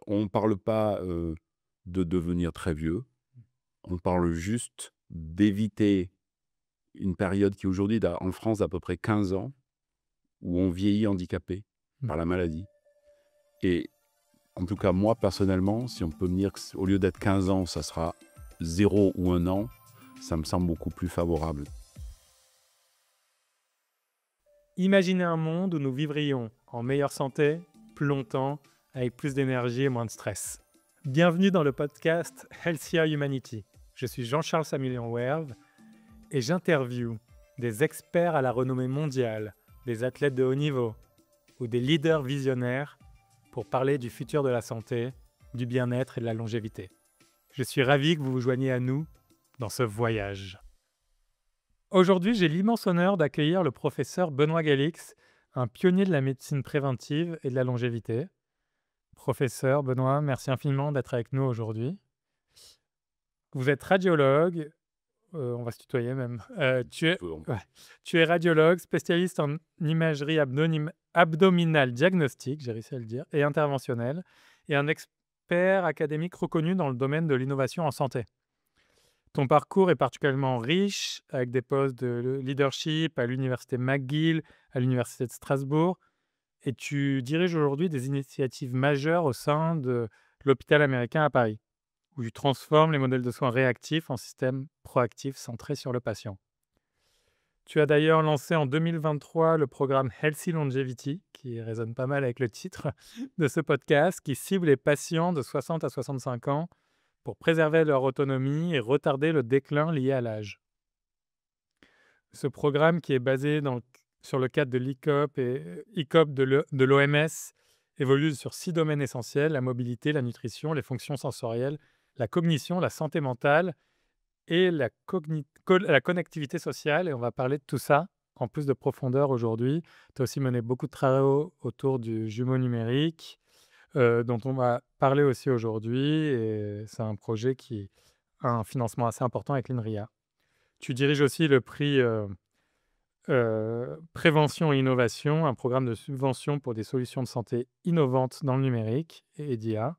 On ne parle pas, de devenir très vieux, on parle juste d'éviter une période qui aujourd'hui d'a en France d'à peu près 15 ans, où on vieillit handicapé Mmh. par la maladie et en tout cas moi personnellement, si on peut me dire que au lieu d'être 15 ans, ça sera 0 ou 1 an, ça me semble beaucoup plus favorable. Imaginez un monde où nous vivrions en meilleure santé, plus longtemps, avec plus d'énergie et moins de stress. Bienvenue dans le podcast Healthier Humanity. Je suis Jean-Charles Samuelian Werve et j'interviewe des experts à la renommée mondiale, des athlètes de haut niveau ou des leaders visionnaires pour parler du futur de la santé, du bien-être et de la longévité. Je suis ravi que vous vous joigniez à nous dans ce voyage. Aujourd'hui, j'ai l'immense honneur d'accueillir le professeur Benoît Galix, un pionnier de la médecine préventive et de la longévité. Professeur Benoît, merci infiniment d'être avec nous aujourd'hui. Vous êtes radiologue, on va se tutoyer même. Ouais, tu es radiologue, spécialiste en imagerie abdominale diagnostique, j'ai réussi à le dire, et interventionnelle, et un expert académique reconnu dans le domaine de l'innovation en santé. Ton parcours est particulièrement riche, avec des postes de leadership à l'université McGill, à l'université de Strasbourg, et tu diriges aujourd'hui des initiatives majeures au sein de l'hôpital américain à Paris, où tu transformes les modèles de soins réactifs en systèmes proactifs centrés sur le patient. Tu as d'ailleurs lancé en 2023 le programme Healthy Longevity, qui résonne pas mal avec le titre de ce podcast, qui cible les patients de 60 à 65 ans pour préserver leur autonomie et retarder le déclin lié à l'âge. Ce programme qui est basé sur le cadre de l'ICOP et ICOP de l'OMS évolue sur 6 domaines essentiels: la mobilité, la nutrition, les fonctions sensorielles, la cognition, la santé mentale et la connectivité sociale. Et on va parler de tout ça en plus de profondeur aujourd'hui. Tu as aussi mené beaucoup de travaux autour du jumeau numérique, dont on va parler aussi aujourd'hui. Et c'est un projet qui a un financement assez important avec l'INRIA. Tu diriges aussi le prix Prévention et innovation, un programme de subvention pour des solutions de santé innovantes dans le numérique et EDIA.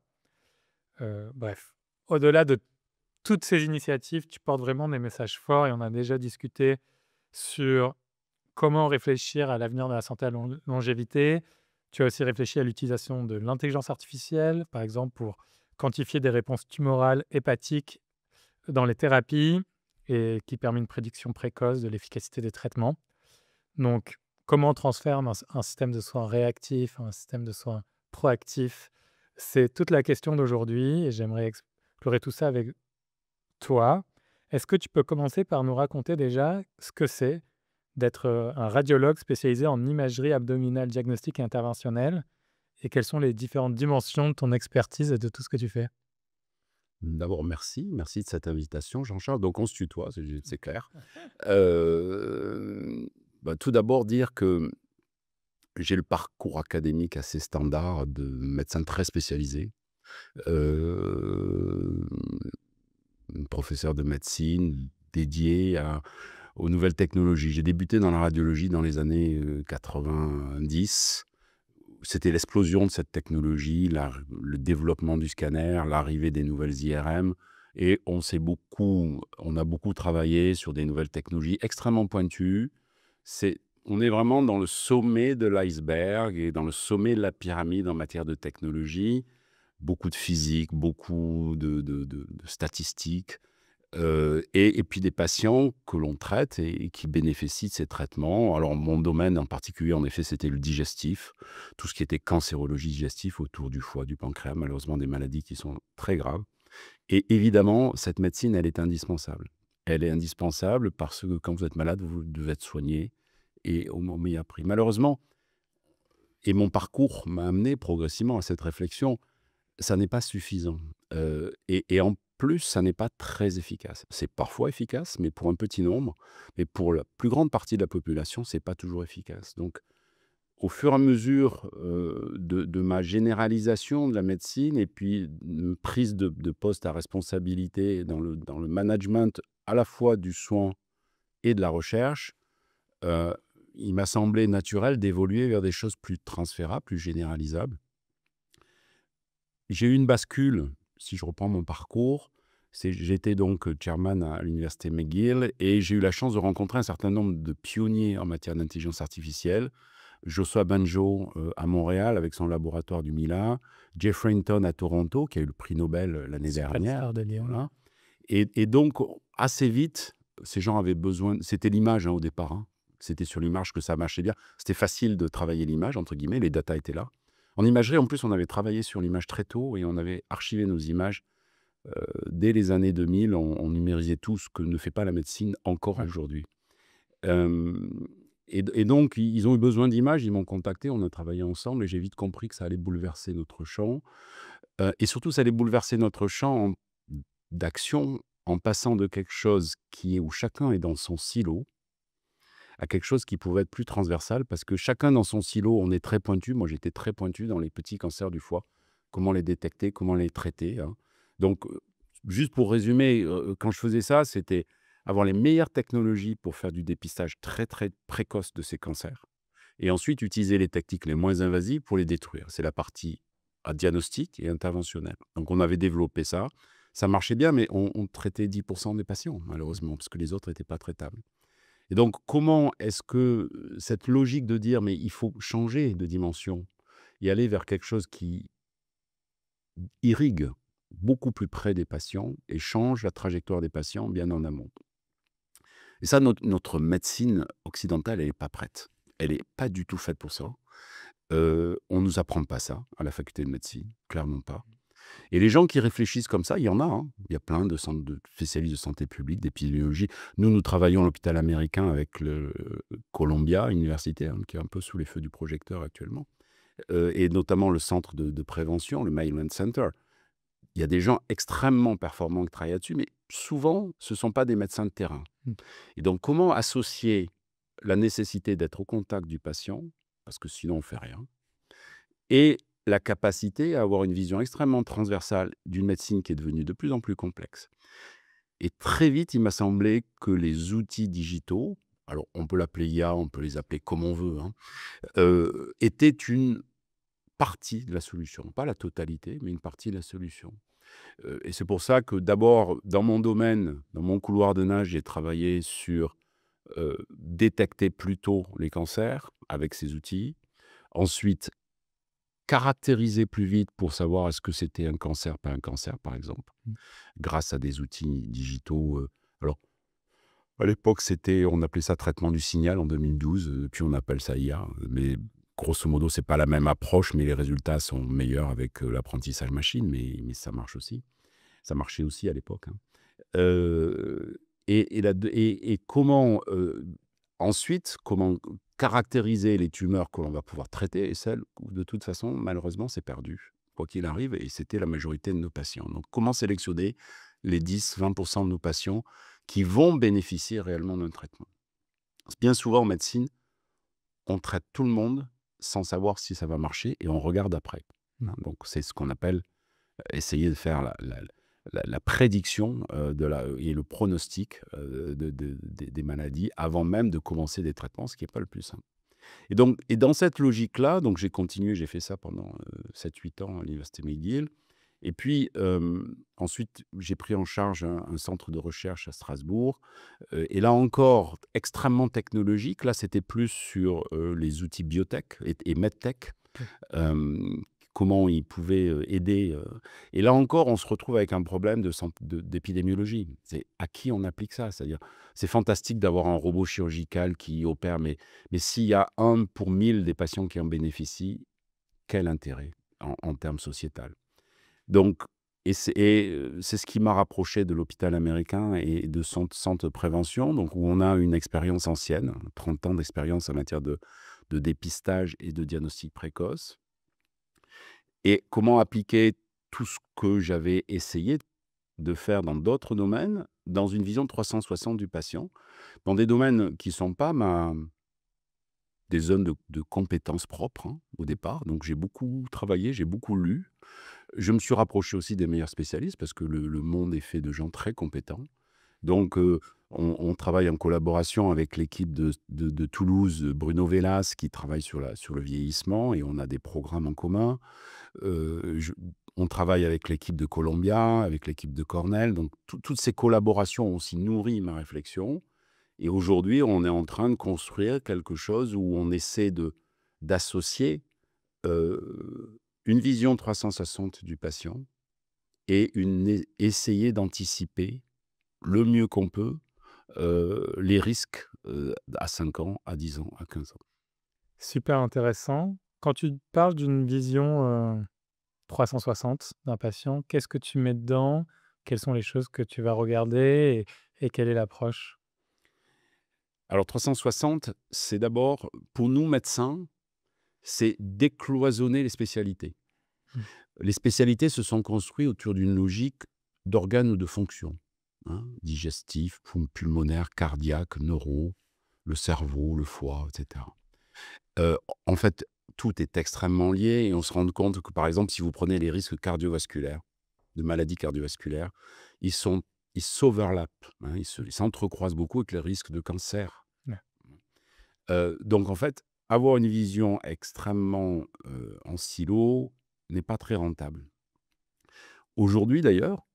Bref, au-delà de toutes ces initiatives, tu portes vraiment des messages forts et on a déjà discuté sur comment réfléchir à l'avenir de la santé à longévité. Tu as aussi réfléchi à l'utilisation de l'intelligence artificielle, par exemple pour quantifier des réponses tumorales hépatiques dans les thérapies et qui permet une prédiction précoce de l'efficacité des traitements. Donc, comment on transforme un système de soins réactif en un système de soins proactif? C'est toute la question d'aujourd'hui et j'aimerais explorer tout ça avec toi. Est-ce que tu peux commencer par nous raconter déjà ce que c'est d'être, un radiologue spécialisé en imagerie abdominale diagnostique et interventionnelle et quelles sont les différentes dimensions de ton expertise et de tout ce que tu fais? D'abord merci de cette invitation Jean-Charles, donc on se tutoie, c'est clair. Tout d'abord dire que j'ai le parcours académique assez standard de médecin très spécialisé, heu, professeur de médecine dédié aux nouvelles technologies. J'ai débuté dans la radiologie dans les années, 90. C'était l'explosion de cette technologie, le développement du scanner, l'arrivée des nouvelles IRM et on a beaucoup travaillé sur des nouvelles technologies extrêmement pointues. On est vraiment dans le sommet de l'iceberg et dans le sommet de la pyramide en matière de technologie. Beaucoup de physique, beaucoup de statistiques, et puis des patients que l'on traite et qui bénéficient de ces traitements. Alors mon domaine en particulier, en effet, c'était le digestif, tout ce qui était cancérologie digestive autour du foie, du pancréas, malheureusement des maladies qui sont très graves. Et évidemment, cette médecine, elle est indispensable. Elle est indispensable parce que quand vous êtes malade, vous devez être soigné et au meilleur prix. Malheureusement, et mon parcours m'a amené progressivement à cette réflexion, ça n'est pas suffisant, et en plus, ça n'est pas très efficace. C'est parfois efficace, mais pour un petit nombre, mais pour la plus grande partie de la population, c'est pas toujours efficace. Donc au fur et à mesure, de ma généralisation de la médecine et puis une prise de poste à responsabilité dans le management à la fois du soin et de la recherche, heu, il m'a semblé naturel d'évoluer vers des choses plus transférables, plus généralisables. j'ai eu une bascule, si je reprends mon parcours. J'étais donc chairman à l'université McGill et j'ai eu la chance de rencontrer un certain nombre de pionniers en matière d'intelligence artificielle. Joshua Banjo à Montréal avec son laboratoire du Mila, Jeffrey Hinton à Toronto qui a eu le prix Nobel l'année dernière. Superstar de Lyon. Voilà. Et donc, assez vite, ces gens avaient besoin. C'était l'image au départ. C'était sur l'image que ça marchait bien. C'était facile de travailler l'image, entre guillemets. Les datas étaient là. En imagerie, en plus, on avait travaillé sur l'image très tôt et on avait archivé nos images. Dès les années 2000, on numérisait tout ce que ne fait pas la médecine encore aujourd'hui. Euh, et donc, ils ont eu besoin d'images, ils m'ont contacté, on a travaillé ensemble et j'ai vite compris que ça allait bouleverser notre champ. Et surtout, ça allait bouleverser notre champ d'action en passant de quelque chose où chacun est dans son silo à quelque chose qui pouvait être plus transversal parce que chacun dans son silo, on est très pointu. Moi, j'étais très pointu dans les petits cancers du foie, comment les détecter, comment les traiter. Donc, juste pour résumer, quand je faisais ça, c'était avoir les meilleures technologies pour faire du dépistage très, très précoce de ces cancers et ensuite utiliser les techniques les moins invasives pour les détruire. C'est la partie diagnostique et interventionnelle. Donc, on avait développé ça. Ça marchait bien, mais on traitait 10% des patients, malheureusement, parce que les autres n'étaient pas traitables. Et donc, comment est-ce que cette logique de dire, mais il faut changer de dimension et aller vers quelque chose qui irrigue beaucoup plus près des patients et change la trajectoire des patients bien en amont. Et ça, notre médecine occidentale, elle n'est pas prête. Elle n'est pas du tout faite pour ça. On ne nous apprend pas ça à la faculté de médecine, clairement pas. Et les gens qui réfléchissent comme ça, il y en a. Il y a plein de centres de spécialistes de santé publique, d'épidémiologie. Nous travaillons à l'hôpital américain avec le Columbia University, qui est un peu sous les feux du projecteur actuellement, et notamment le centre de prévention, le Maryland Center. Il y a des gens extrêmement performants qui travaillent là-dessus, mais souvent, ce ne sont pas des médecins de terrain. Et donc, comment associer la nécessité d'être au contact du patient, parce que sinon on ne fait rien, et la capacité à avoir une vision extrêmement transversale d'une médecine qui est devenue de plus en plus complexe. Et très vite, il m'a semblé que les outils digitaux, alors on peut l'appeler IA, on peut les appeler comme on veut, étaient une partie de la solution. Pas la totalité, mais une partie de la solution. Et c'est pour ça que d'abord, dans mon domaine, dans mon couloir de nage, j'ai travaillé sur détecter plus tôt les cancers avec ces outils. Ensuite, caractériser plus vite pour savoir est-ce que c'était un cancer, pas un cancer, par exemple, grâce à des outils digitaux. Alors, à l'époque, on appelait ça traitement du signal en 2012, puis on appelle ça IA. Mais grosso modo, c'est pas la même approche, mais les résultats sont meilleurs avec l'apprentissage machine, mais ça marche aussi. Ça marchait aussi à l'époque. Et comment ensuite, comment caractériser les tumeurs que l'on va pouvoir traiter et celles où, de toute façon, malheureusement, c'est perdu, quoi qu'il arrive, et c'était la majorité de nos patients. Donc, comment sélectionner les 10-20% de nos patients qui vont bénéficier réellement d'un traitement? Bien souvent, en médecine, on traite tout le monde sans savoir si ça va marcher et on regarde après. Donc, c'est ce qu'on appelle essayer de faire la prédiction et le pronostic des maladies avant même de commencer des traitements, ce qui n'est pas le plus simple. Et dans cette logique-là, donc j'ai continué, j'ai fait ça pendant 7-8 ans à l'Université McGill. Et puis, ensuite, j'ai pris en charge un centre de recherche à Strasbourg. Et là encore, extrêmement technologique. Là, c'était plus sur les outils biotech et medtech. Comment ils pouvaient aider. Et là encore, on se retrouve avec un problème d'épidémiologie. C'est à qui on applique ça? C'est-à-dire, c'est fantastique d'avoir un robot chirurgical qui opère, mais s'il y a 1 pour 1000 des patients qui en bénéficient, quel intérêt en termes sociétal? Donc, c'est ce qui m'a rapproché de l'hôpital américain et de son centre de prévention, donc où on a une expérience ancienne, 30 ans d'expérience en matière de dépistage et de diagnostic précoce. Et comment appliquer tout ce que j'avais essayé de faire dans d'autres domaines, dans une vision 360 du patient, dans des domaines qui ne sont pas des zones de compétences propres au départ. Donc j'ai beaucoup travaillé, j'ai beaucoup lu. Je me suis rapproché aussi des meilleurs spécialistes parce que le monde est fait de gens très compétents. Donc, on travaille en collaboration avec l'équipe de Toulouse, Bruno Velas, qui travaille sur le vieillissement et on a des programmes en commun. On travaille avec l'équipe de Columbia, avec l'équipe de Cornell. Donc, toutes ces collaborations ont aussi nourri ma réflexion. Et aujourd'hui, on est en train de construire quelque chose où on essaie d'associer une vision 360 du patient et essayer d'anticiper le mieux qu'on peut les risques à 5 ans, à 10 ans, à 15 ans. Super intéressant. Quand tu parles d'une vision 360 d'un patient, qu'est-ce que tu mets dedans? Quelles sont les choses que tu vas regarder et quelle est l'approche? Alors 360, c'est d'abord, pour nous médecins, c'est décloisonner les spécialités. Mmh. Les spécialités se sont construites autour d'une logique d'organes ou de fonctions, hein, digestif, pulmonaire, cardiaque, neuro, le cerveau, le foie, etc. En fait, tout est extrêmement lié et on se rend compte que, par exemple, si vous prenez les risques cardiovasculaires, de maladies cardiovasculaires, ils s'overlappent, hein, ils s'entrecroisent beaucoup avec les risques de cancer. Ouais. Donc en fait, avoir une vision extrêmement en silo n'est pas très rentable. Aujourd'hui d'ailleurs,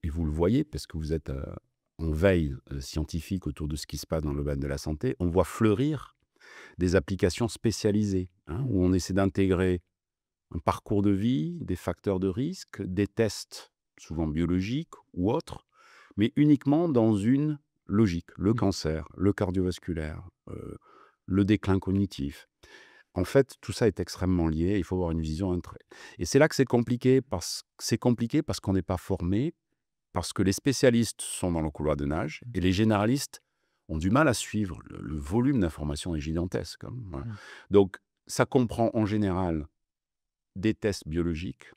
et vous le voyez parce que vous êtes en veille scientifique autour de ce qui se passe dans le domaine de la santé, on voit fleurir des applications spécialisées, hein, où on essaie d'intégrer un parcours de vie, des facteurs de risque, des tests, souvent biologiques ou autres, mais uniquement dans une logique, le Mmh. cancer, le cardiovasculaire, le déclin cognitif. En fait, tout ça est extrêmement lié, il faut avoir une vision et c'est là que c'est compliqué parce qu'on n'est pas formé, parce que les spécialistes sont dans le couloir de nage et les généralistes ont du mal à suivre. Le volume d'informations est gigantesque, hein, voilà. Mmh. Donc ça comprend en général des tests biologiques.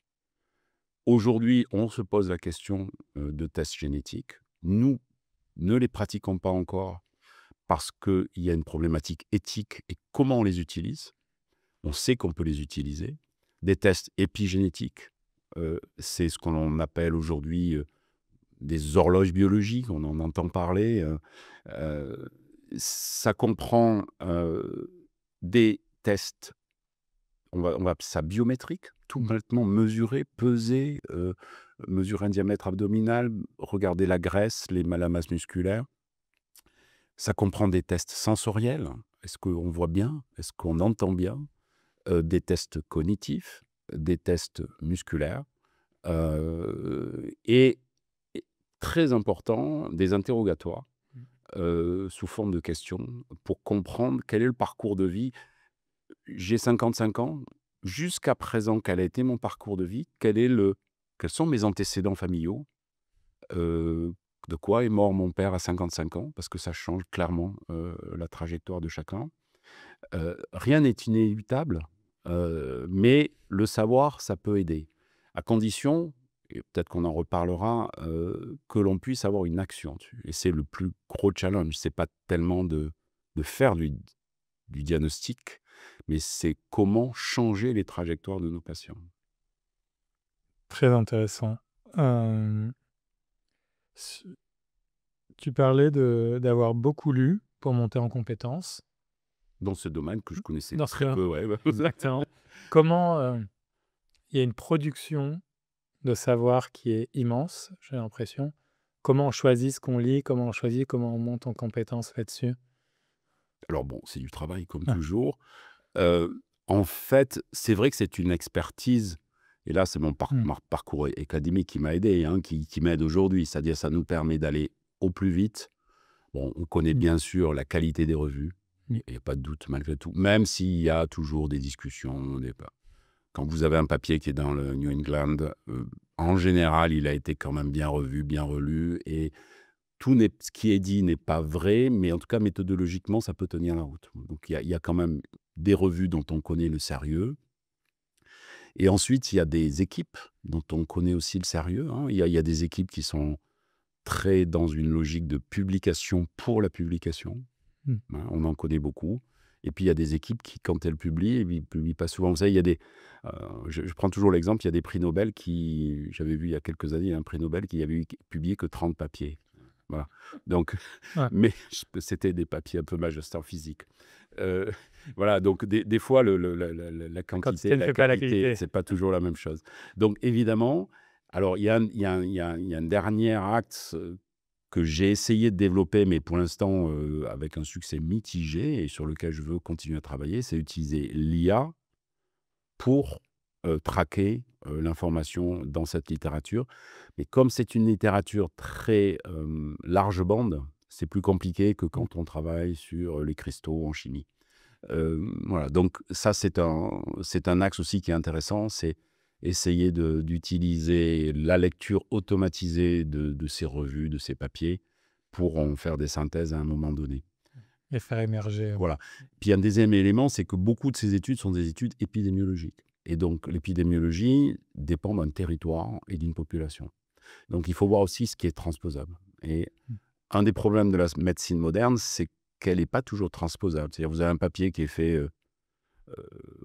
Aujourd'hui, on se pose la question de tests génétiques. Nous ne les pratiquons pas encore parce qu'il y a une problématique éthique et comment on les utilise. On sait qu'on peut les utiliser. Des tests épigénétiques, c'est ce qu'on appelle aujourd'hui des horloges biologiques, on en entend parler. Ça comprend des tests, on va appeler ça biométrique, tout Mmh. complètement mesurer, peser, mesurer un diamètre abdominal, regarder la graisse, la masse musculaire. Ça comprend des tests sensoriels. Est-ce qu'on voit bien? Est-ce qu'on entend bien? Des tests cognitifs, des tests musculaires, et très important, des interrogatoires, Mmh. sous forme de questions pour comprendre quel est le parcours de vie. J'ai 55 ans, jusqu'à présent, quel a été mon parcours de vie? Quels sont mes antécédents familiaux? Heu, de quoi est mort mon père à 55 ans? Parce que ça change clairement, la trajectoire de chacun. Rien n'est inéluctable, mais le savoir, ça peut aider. À condition, et peut-être qu'on en reparlera, que l'on puisse avoir une action dessus et c'est le plus gros challenge. C'est pas tellement de faire du diagnostic, mais c'est comment changer les trajectoires de nos patients. Très intéressant. Hem, s Tu parlais d'avoir beaucoup lu pour monter en compétences. Dans ce domaine que je connaissais Dans ce très cas peu, ouais. exactement. Comment, il y a une production de savoir qui est immense, j'ai l'impression. Comment on choisit ce qu'on lit? Comment on choisit comment on monte en compétences là-dessus? Alors bon, c'est du travail comme Ah. toujours. En fait, c'est vrai que c'est une expertise et là, c'est Mmh. mon parcours académique qui m'a aidé, hein, qui m'aide aujourd'hui. C'est-à-dire, ça nous permet d'aller au plus vite. Bon, on connaît Mmh. bien sûr la qualité des revues, Oui. il y a pas de doute malgré tout, même s'il y a toujours des discussions, quand vous avez un papier qui est dans le New England, en général, il a été quand même bien revu, bien relu et ce qui est dit n'est pas vrai, mais en tout cas, méthodologiquement, ça peut tenir la route. Donc il y a quand même des revues dont on connaît le sérieux et ensuite, il y a des équipes dont on connaît aussi le sérieux, hein. Il y a des équipes qui sont très dans une logique de publication pour la publication, Mmh. hein, on en connaît beaucoup et puis il y a des équipes qui, quand elles publient, ils publient pas souvent. Vous savez, il y a heu, je prends toujours l'exemple, il y a des prix Nobel j'avais vu il y a quelques années un prix Nobel qui avait publié que 30 papiers. Voilà, donc Ouais. mais c'était des papiers un peu magister physique. Heu, voilà, donc des fois la La quantité quantité et ne la fait pas la qualité, qualité. c'est pas toujours la même chose. Donc évidemment, alors il y a un dernier axe, que j'ai essayé de développer, mais pour l'instant, avec un succès mitigé et sur lequel je veux continuer à travailler, c'est utiliser l'IA pour, traquer, l'information dans cette littérature. Mais comme c'est une littérature très, large bande, c'est plus compliqué que Mmh. quand on travaille sur, les cristaux en chimie. Voilà, donc ça, c'est un axe aussi qui est intéressant, c'est essayer d'utiliser la lecture automatisée de ces revues, de ces papiers, pour en faire des synthèses à un moment donné. Et faire émerger, Voilà. Puis un deuxième élément, c'est que beaucoup de ces études sont des études épidémiologiques et donc l'épidémiologie dépend d'un territoire et d'une population. Donc il faut voir aussi ce qui est transposable et mmh, un des problèmes de la médecine moderne, c'est qu'elle est pas toujours transposable. C'est-à-dire vous avez un papier qui est fait,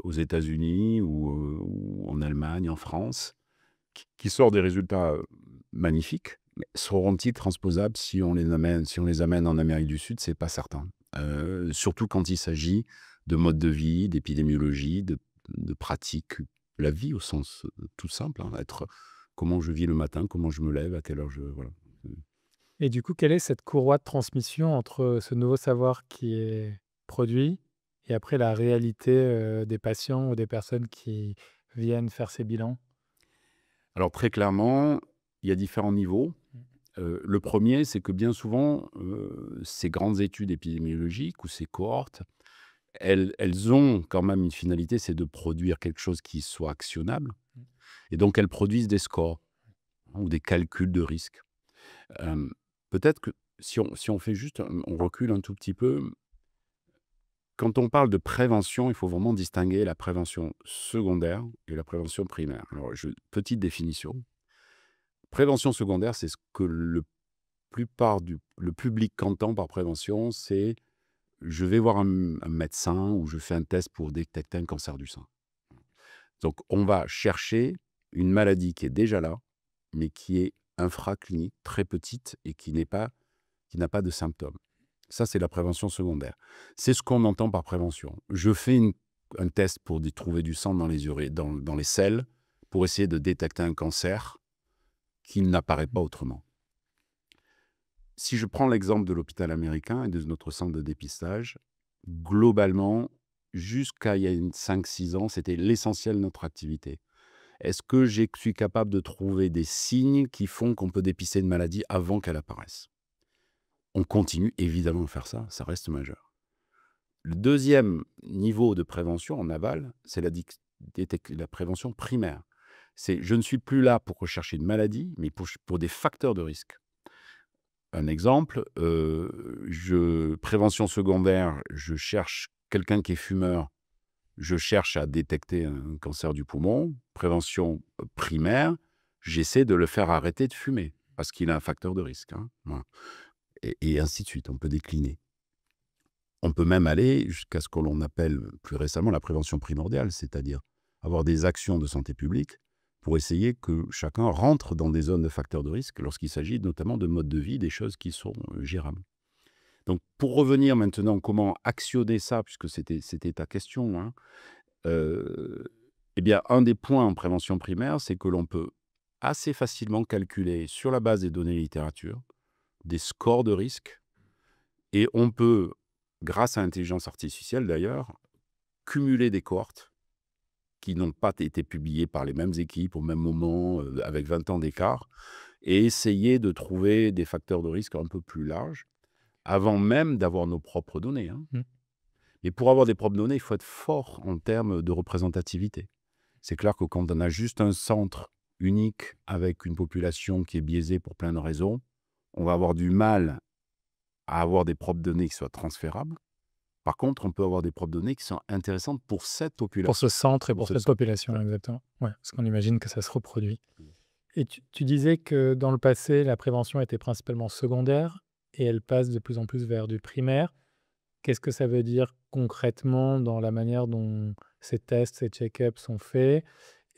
aux États-Unis ou en Allemagne, en France, qui sort des résultats, magnifiques, mais seront-ils transposables si on les amène en Amérique du Sud? C'est pas certain. Surtout quand il s'agit de mode de vie, d'épidémiologie, de pratiques, la vie au sens, tout simple, hein, être comment je vis le matin, comment je me lève, à quelle heure je voilà. et du coup, quelle est cette courroie de transmission entre ce nouveau savoir qui est produit et après la réalité, des patients ou des personnes qui viennent faire ces bilans? Alors très clairement, il y a différents niveaux. Mmh. Le 1er, c'est que bien souvent, ces grandes études épidémiologiques ou ces cohortes, elles ont quand même une finalité, c'est de produire quelque chose qui soit actionnable Mmh. et donc elles produisent des scores ou des calculs de risque. Hem, peut-être que si on fait juste on recule un tout petit peu, quand on parle de prévention, il faut vraiment distinguer la prévention secondaire et la prévention primaire. Alors petite définition, prévention secondaire, c'est ce que le public entend par prévention, c'est: «Je vais voir un médecin ou je fais un test pour détecter un cancer du sein». Donc on va chercher une maladie qui est déjà là, mais qui est infraclinique, très petite et qui n'a pas de symptômes. Ça, c'est la prévention secondaire. C'est ce qu'on entend par prévention. Je fais un test pour trouver du sang dans les dans les selles, pour essayer de détecter un cancer qui n'apparaît pas autrement. Si je prends l'exemple de l'hôpital américain et de notre centre de dépistage, globalement, jusqu'à il y a 5-6 ans, c'était l'essentiel de notre activité. Est-ce que je suis capable de trouver des signes qui font qu'on peut dépister une maladie avant qu'elle apparaisse? On continue évidemment à faire ça, ça reste majeur. Le deuxième niveau de prévention en aval, c'est la prévention primaire. C'est je ne suis plus là pour rechercher une maladie, mais pour des facteurs de risque. Un exemple, prévention secondaire, je cherche quelqu'un qui est fumeur, je cherche à détecter un cancer du poumon. Prévention, primaire, j'essaie de le faire arrêter de fumer parce qu'il a un facteur de risque, hein, voilà et ainsi de suite, on peut décliner. On peut même aller jusqu'à ce que l'on appelle plus récemment la prévention primordiale, c'est-à-dire avoir des actions de santé publique pour essayer que chacun rentre dans des zones de facteurs de risque lorsqu'il s'agit notamment de modes de vie, des choses qui sont, gérables. Donc pour revenir maintenant, comment actionner ça puisque c'était ta question, hein, heu, et bien un des points en prévention primaire, c'est que l'on peut assez facilement calculer sur la base des données littérature, des scores de risque et on peut, grâce à l'intelligence artificielle d'ailleurs, cumuler des cohortes qui n'ont pas été publiées par les mêmes équipes au même moment, avec 20 ans d'écart et essayer de trouver des facteurs de risque un peu plus larges, avant même d'avoir nos propres données, hein. Mmh. Mais pour avoir des propres données, il faut être fort en termes de représentativité. C'est clair que quand on a juste un centre unique avec une population qui est biaisée pour plein de raisons, on va avoir du mal à avoir des propres données qui soient transférables. Par contre, on peut avoir des propres données qui sont intéressantes pour cette Pour ce population, centre et pour pour ce cette centre. population, Ouais. exactement. Ouais, parce qu'on imagine que ça se reproduit. Et tu disais que dans le passé, la prévention était principalement secondaire et elle passe de plus en plus vers du primaire. Qu'est-ce que ça veut dire concrètement dans la manière dont ces tests, ces check-ups sont faits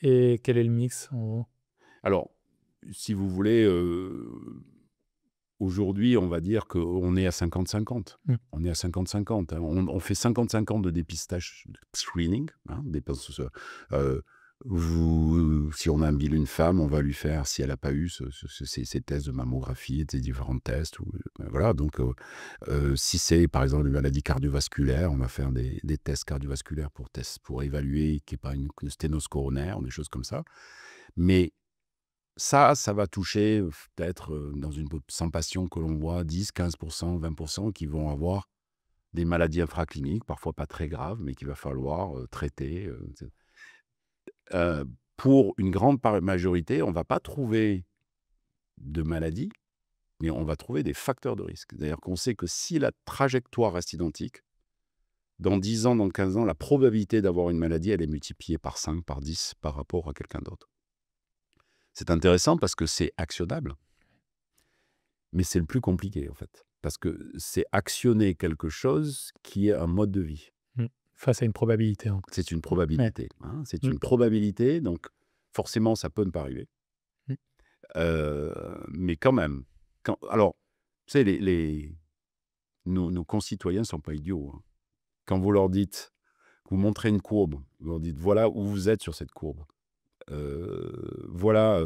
et quel est le mix en gros? Alors, si vous voulez, aujourd'hui, on va dire qu'on est à 50-50. Mmh. On est à 50-50, hein. On fait 55 ans de dépistage screening, hein, si on a une femme, on va lui faire, si elle n'a pas eu ces tests de mammographie, ces différents tests, voilà. Donc, si c'est par exemple une maladie cardiovasculaire, on va faire des tests cardiovasculaires pour évaluer qu'il n'y ait pas une sténose coronaire, des choses comme ça. Mais ça va toucher peut-être dans 100 patients que l'on voit, 10-15%, 20% qui vont avoir des maladies infracliniques, parfois pas très graves, mais qu'il va falloir traiter. Pour une grande majorité, on ne va pas trouver de maladie, mais on va trouver des facteurs de risque. C'est-à-dire qu'on sait que si la trajectoire reste identique, dans 10 ans, dans 15 ans, la probabilité d'avoir une maladie, elle est multipliée par 5, par 10 par rapport à quelqu'un d'autre. C'est intéressant parce que c'est actionnable, mais c'est le plus compliqué en fait. Parce que c'est actionner quelque chose qui est un mode de vie. Face à une probabilité. En plus. C'est une probabilité. Ouais. Hein, c'est une probabilité, donc forcément, ça peut ne pas arriver. Mmh. Mais quand même. Alors, tu sais, nos concitoyens ne sont pas idiots. Hein. Quand vous leur dites, vous montrez une courbe, vous leur dites, voilà où vous êtes sur cette courbe. Voilà,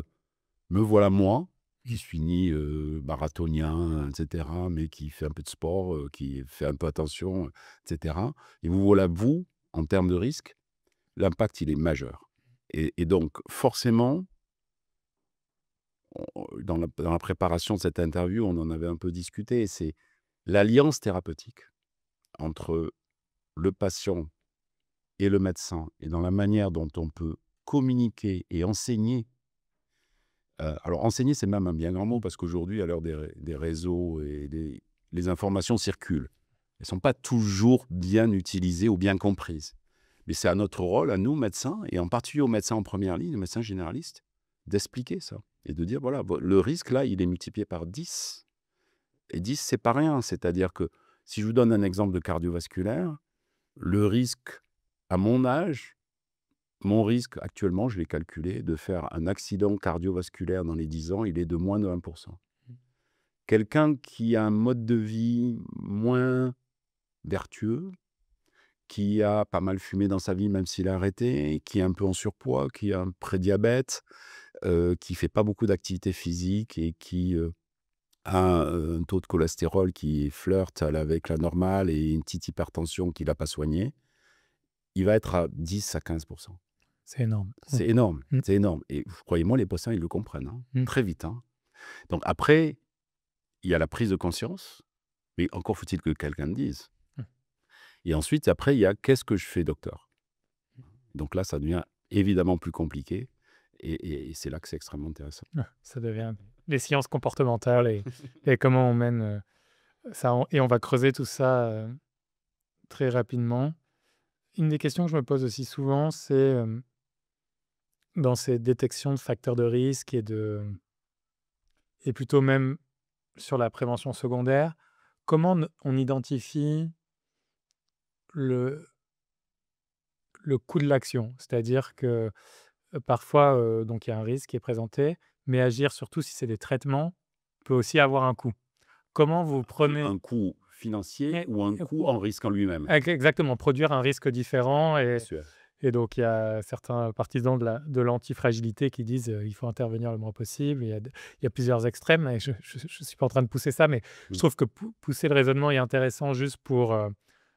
me voilà moi, qui suis ni marathonien, etc., mais qui fait un peu de sport, qui fait un peu attention, etc. Et vous voilà vous, en termes de risque, l'impact, il est majeur. Et donc, forcément, dans la préparation de cette interview, on en avait un peu discuté, c'est l'alliance thérapeutique entre le patient et le médecin, et dans la manière dont on peut communiquer et enseigner. Alors enseigner, c'est même un bien grand mot, parce qu'aujourd'hui, à l'heure des réseaux, et les informations circulent. Elles ne sont pas toujours bien utilisées ou bien comprises. Mais c'est à notre rôle, à nous, médecins, et en particulier aux médecins en première ligne, aux médecins généralistes, d'expliquer ça. Et de dire, voilà, le risque, là, il est multiplié par 10. Et 10, c'est pas rien. C'est-à-dire que, si je vous donne un exemple de cardiovasculaire, le risque, à mon âge, mon risque actuellement, je l'ai calculé, de faire un accident cardiovasculaire dans les 10 ans, il est de moins de 1%. Quelqu'un qui a un mode de vie moins vertueux, qui a pas mal fumé dans sa vie, même s'il a arrêté, qui est un peu en surpoids, qui a un prédiabète, qui fait pas beaucoup d'activité physique et qui a un taux de cholestérol qui flirte avec la normale et une petite hypertension qu'il n'a pas soignée, il va être à 10 à 15%. C'est énorme. C'est énorme, Mmh. c'est énorme. Et croyez-moi, les patients, ils le comprennent, hein, Mmh. très vite. Hein. Donc après, il y a la prise de conscience, mais encore faut-il que quelqu'un le dise. Mmh. Et ensuite, après, il y a qu'est-ce que je fais, docteur? Donc là, ça devient évidemment plus compliqué, et c'est là que c'est extrêmement intéressant. Ça devient les sciences comportementales et comment on mène ça. Et on va creuser tout ça très rapidement. Une des questions que je me pose aussi souvent, c'est dans ces détections de facteurs de risque et plutôt même sur la prévention secondaire, comment on identifie le, le coût de l'action? C'est-à-dire que parfois, donc il y a un risque qui est présenté, mais agir, surtout si c'est des traitements, peut aussi avoir un coût. Comment vous prenez Un coût financier et ou un coût en risque en lui-même? exactement, produire un risque différent Bien sûr. et donc il y a certains partisans de l'antifragilité qui disent, il faut intervenir le moins possible. Il y a plusieurs extrêmes et je suis pas en train de pousser ça, mais je trouve que pousser le raisonnement est intéressant juste pour,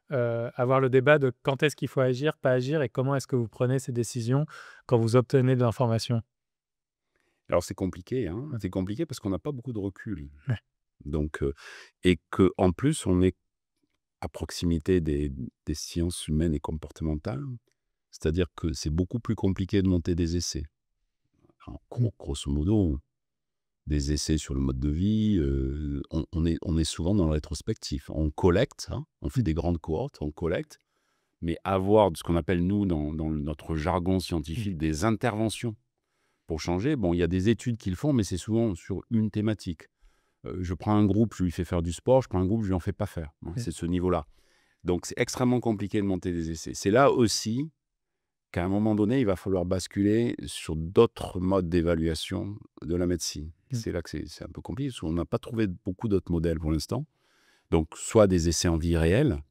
avoir le débat de quand est-ce qu'il faut agir, pas agir et comment est-ce que vous prenez ces décisions quand vous obtenez de l'information? Alors c'est compliqué, hein, c'est compliqué parce qu'on n'a pas beaucoup de recul. Ouais. Donc, et qu'en plus, on est à proximité des sciences humaines et comportementales. C'est-à-dire que c'est beaucoup plus compliqué de monter des essais. Grosso modo, des essais sur le mode de vie, on est souvent dans le rétrospectif. On collecte, hein, on fait des grandes cohortes, on collecte, mais avoir ce qu'on appelle, nous, dans notre jargon scientifique, des interventions pour changer. Bon, il y a des études qui le font, mais c'est souvent sur une thématique. Je prends un groupe, je lui fais faire du sport, je prends un groupe, je lui en fais pas faire. Hein, c'est ce niveau-là. Donc, c'est extrêmement compliqué de monter des essais. C'est là aussi qu'à un moment donné, il va falloir basculer sur d'autres modes d'évaluation de la médecine. C'est là que c'est un peu compliqué, parce qu'on n'a pas trouvé beaucoup d'autres modèles pour l'instant. Donc, soit des essais en vie réelle,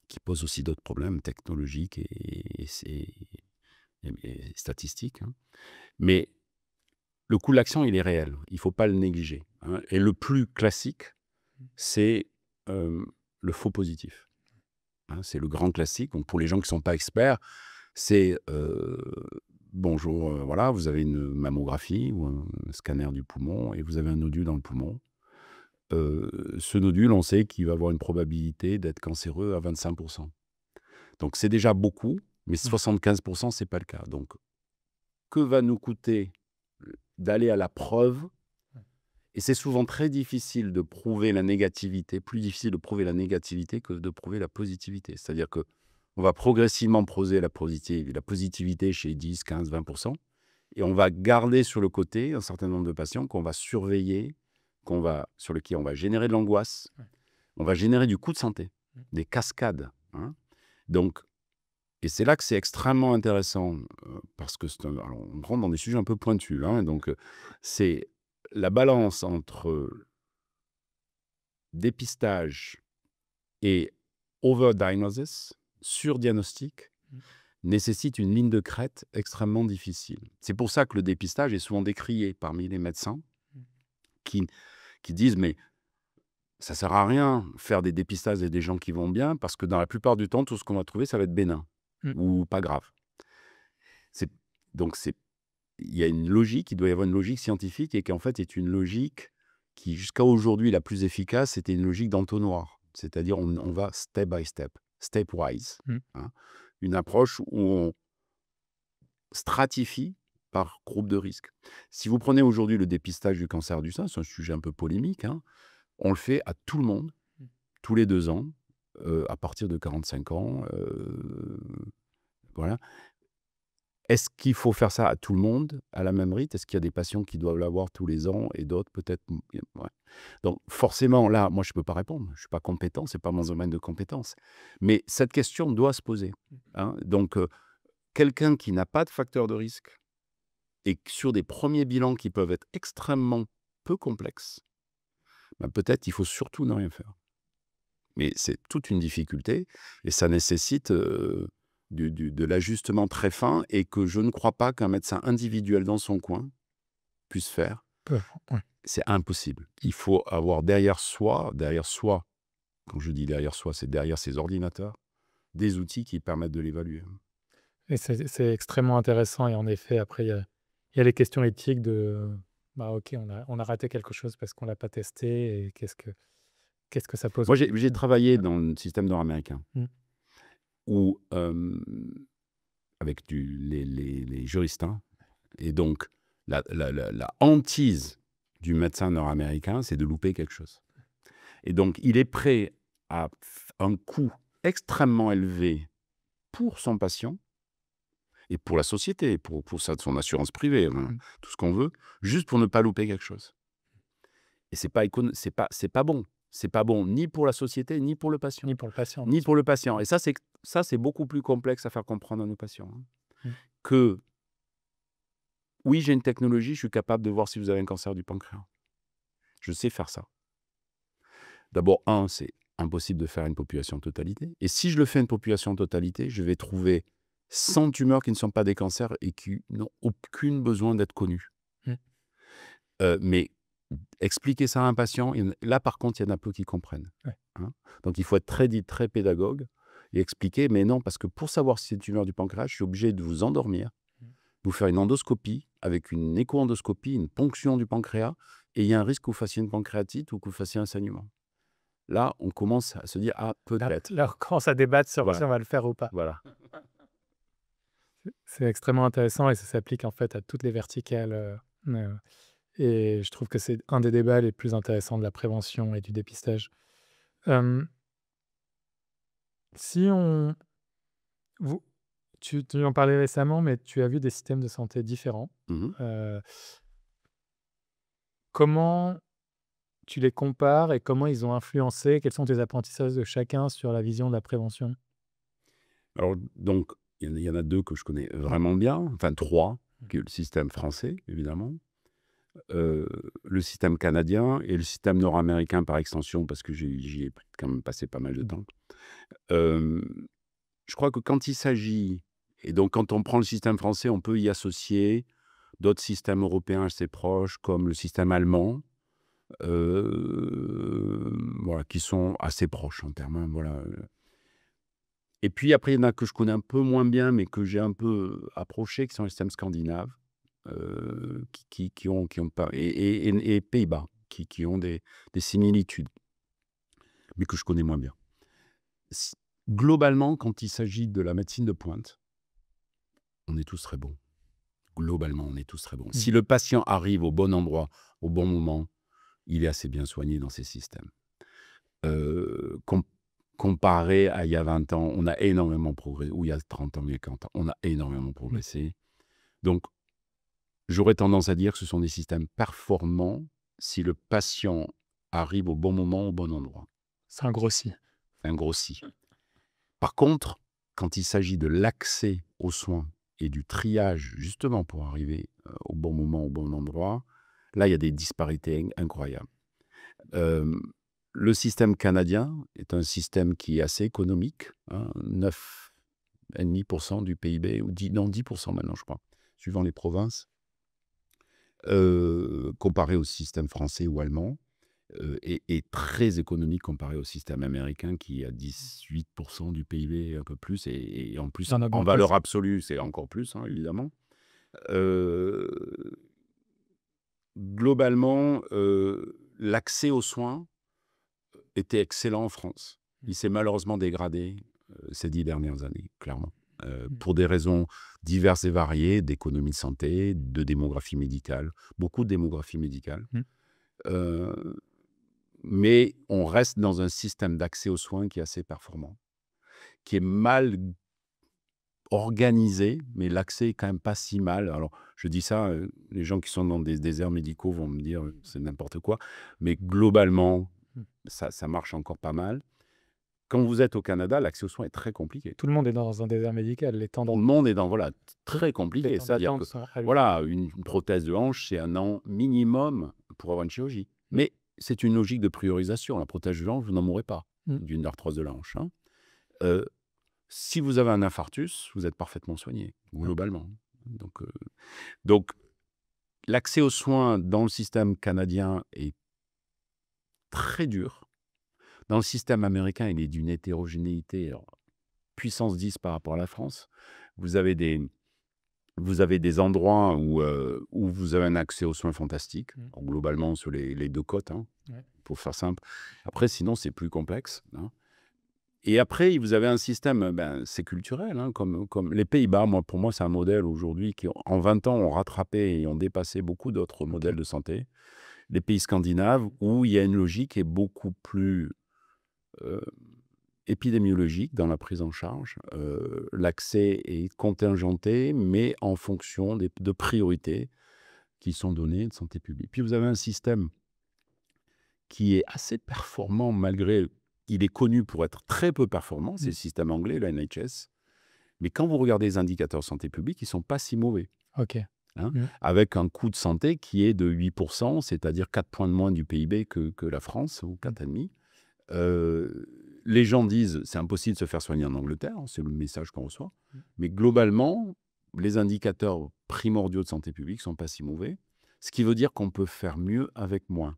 qui posent aussi d'autres problèmes technologiques et statistiques, hein. Mais le coût de l'action, il est réel. Il ne faut pas le négliger, hein. Et le plus classique, c'est le faux positif, hein. C'est le grand classique. Donc, pour les gens qui ne sont pas experts, c'est bonjour, voilà, vous avez une mammographie ou un scanner du poumon et vous avez un nodule dans le poumon. Ce nodule, on sait qu'il va avoir une probabilité d'être cancéreux à 25%. Donc, c'est déjà beaucoup, mais 75%, ce n'est pas le cas. Donc, que va nous coûter d'aller à la preuve? Et c'est souvent très difficile de prouver la négativité, plus difficile de prouver la négativité que de prouver la positivité. C'est-à-dire qu'on va progressivement prouver la positivité chez 10, 15, 20%, et on va garder sur le côté un certain nombre de patients qu'on va surveiller, sur lesquels on va générer de l'angoisse, on va générer du coût de santé, des cascades, hein. Donc, et c'est là que c'est extrêmement intéressant, parce que alors, on rentre dans des sujets un peu pointus, hein. Donc, c'est la balance entre dépistage et overdiagnosis, surdiagnostic, nécessite une ligne de crête extrêmement difficile. C'est pour ça que le dépistage est souvent décrié parmi les médecins qui disent « mais ça ne sert à rien faire des dépistages et des gens qui vont bien, parce que dans la plupart du temps, tout ce qu'on va trouver, ça va être bénin ou pas grave ». Donc, il y a une logique, il doit y avoir une logique scientifique, et qui en fait est une logique qui, jusqu'à aujourd'hui, la plus efficace, c'était une logique d'entonnoir. C'est-à-dire, on va step by step, stepwise, hein. Une approche où on stratifie par groupe de risque. Si vous prenez aujourd'hui le dépistage du cancer du sein, c'est un sujet un peu polémique, hein, on le fait à tout le monde, tous les 2 ans, à partir de 45 ans. Voilà. Est-ce qu'il faut faire ça à tout le monde, à la même rythme? Est-ce qu'il y a des patients qui doivent l'avoir tous les ans et d'autres peut-être? Ouais. Donc forcément, là, moi, je ne peux pas répondre. Je ne suis pas compétent, ce n'est pas mon domaine de compétence. Mais cette question doit se poser, hein. Donc, quelqu'un qui n'a pas de facteur de risque et sur des premiers bilans qui peuvent être extrêmement peu complexes, ben peut-être il faut surtout ne rien faire. Mais c'est toute une difficulté et ça nécessite de l'ajustement très fin, et que je ne crois pas qu'un médecin individuel dans son coin puisse faire. Ouais. C'est impossible. Il faut avoir derrière soi, quand je dis derrière soi, c'est derrière ses ordinateurs, des outils qui permettent de l'évaluer. Et c'est extrêmement intéressant. Et en effet, après, il y a les questions éthiques de bah, ok, on a raté quelque chose parce qu'on ne l'a pas testé. Et qu'est-ce que ça pose? Moi, j'ai travaillé dans le système nord-américain où, avec les juristes, hein, et donc la hantise du médecin nord-américain, c'est de louper quelque chose. Et donc, il est prêt à un coût extrêmement élevé pour son patient et pour la société, pour son assurance privée, hein, tout ce qu'on veut, juste pour ne pas louper quelque chose. Et c'est pas bon. C'est pas bon ni pour la société, ni pour le patient. Ni pour le patient. Ni pour le patient. Et ça, c'est beaucoup plus complexe à faire comprendre à nos patients, hein, que oui, j'ai une technologie, je suis capable de voir si vous avez un cancer du pancréas. Je sais faire ça. D'abord, c'est impossible de faire une population totalité. Et si je le fais une population totalité, je vais trouver 100 tumeurs qui ne sont pas des cancers et qui n'ont aucun besoin d'être connues. Mais expliquer ça à un patient, là par contre, il y en a peu qui comprennent. Hein. Donc il faut être très pédagogue et expliquer, mais non, parce que pour savoir si c'est une tumeur du pancréas, je suis obligé de vous endormir, vous faire une endoscopie avec une écho-endoscopie, une ponction du pancréas, et il y a un risque que vous fassiez une pancréatite ou que vous fassiez un saignement. Là, on commence à se dire, ah, peut-être. Là, on commence à débattre sur si on va le faire ou pas. Voilà. C'est extrêmement intéressant et ça s'applique en fait à toutes les verticales. Et je trouve que c'est un des débats les plus intéressants de la prévention et du dépistage. Tu en parlais récemment, mais tu as vu des systèmes de santé différents. Comment tu les compares et comment ils ont influencé? Quels sont tes apprentissages de chacun sur la vision de la prévention? Alors, donc, il y en a 2 que je connais vraiment bien, enfin 3, qui est le système français, évidemment, le système canadien et le système nord-américain par extension, parce que j'y ai quand même passé pas mal de temps. Euh, je crois que quand il s'agit, et donc quand on prend le système français, on peut y associer d'autres systèmes européens assez proches, comme le système allemand, voilà, qui sont assez proches en termes, hein, voilà. Et puis après, il y en a que je connais un peu moins bien, mais que j'ai un peu approché, qui sont les systèmes scandinaves, qui ont pas, et Pays-Bas, qui ont des similitudes, mais que je connais moins bien. Globalement, quand il s'agit de la médecine de pointe, on est tous très bons. Globalement, on est tous très bons. Si le patient arrive au bon endroit, au bon moment, il est assez bien soigné dans ces systèmes. Comparé à il y a 20 ans, on a énormément progressé, ou il y a 30 ans, il y a 40 ans, on a énormément progressé. Donc, j'aurais tendance à dire que ce sont des systèmes performants si le patient arrive au bon moment, au bon endroit. C'est un gros si. Un gros si. Par contre, quand il s'agit de l'accès aux soins et du triage, justement pour arriver au bon moment, au bon endroit, là, il y a des disparités incroyables. Le système canadien est un système qui est assez économique, hein, 9,5% du PIB, ou 10% maintenant, je crois, suivant les provinces, comparé au système français ou allemand, et très économique comparé au système américain qui a 18% du PIB, un peu plus, et en plus, en valeur absolue, c'est encore plus, hein, évidemment. Globalement, l'accès aux soins était excellent en France. Il s'est malheureusement dégradé ces 10 dernières années, clairement. Pour des raisons diverses et variées, d'économie de santé, de démographie médicale, beaucoup de démographie médicale. Mais on reste dans un système d'accès aux soins qui est assez performant, qui est mal organisé, mais l'accès est quand même pas si mal. Alors, je dis ça, les gens qui sont dans des déserts médicaux vont me dire c'est n'importe quoi, mais globalement, ça marche encore pas mal. Quand vous êtes au Canada, l'accès aux soins est très compliqué. Tout le monde est dans un désert médical. Tout le monde est dans, voilà, très compliqué. C'est-à-dire que, voilà, une prothèse de hanche, c'est 1 an minimum pour avoir une chirurgie. Mais c'est une logique de priorisation. La prothèse de hanche, vous n'en mourrez pas d'une arthrose de la hanche. Hein. Si vous avez un infarctus, vous êtes parfaitement soigné, globalement. Donc l'accès aux soins dans le système canadien est très dur. Dans le système américain, il est d'une hétérogénéité, puissance 10 par rapport à la France. Vous avez des endroits où vous avez un accès aux soins fantastique, globalement sur les 2 côtes, hein, pour faire simple. Après, sinon, c'est plus complexe. Hein. Et après, vous avez un système, c'est culturel, hein, comme les Pays-Bas. Pour moi, c'est un modèle aujourd'hui qui, en 20 ans, ont rattrapé et ont dépassé beaucoup d'autres modèles de santé. Les pays scandinaves, où il y a une logique qui est beaucoup plus épidémiologique dans la prise en charge. L'accès est contingenté, mais en fonction de priorités qui sont données de santé publique. Puis vous avez un système qui est assez performant, malgré... Il est connu pour être très peu performant, c'est le système anglais, le NHS. Mais quand vous regardez les indicateurs de santé publique, ils ne sont pas si mauvais. Hein, avec un coût de santé qui est de 8%, c'est-à-dire 4 points de moins du PIB que la France, ou 4,5. Les gens disent c'est impossible de se faire soigner en Angleterre, c'est le message qu'on reçoit. Mais globalement, les indicateurs primordiaux de santé publique ne sont pas si mauvais, ce qui veut dire qu'on peut faire mieux avec moins.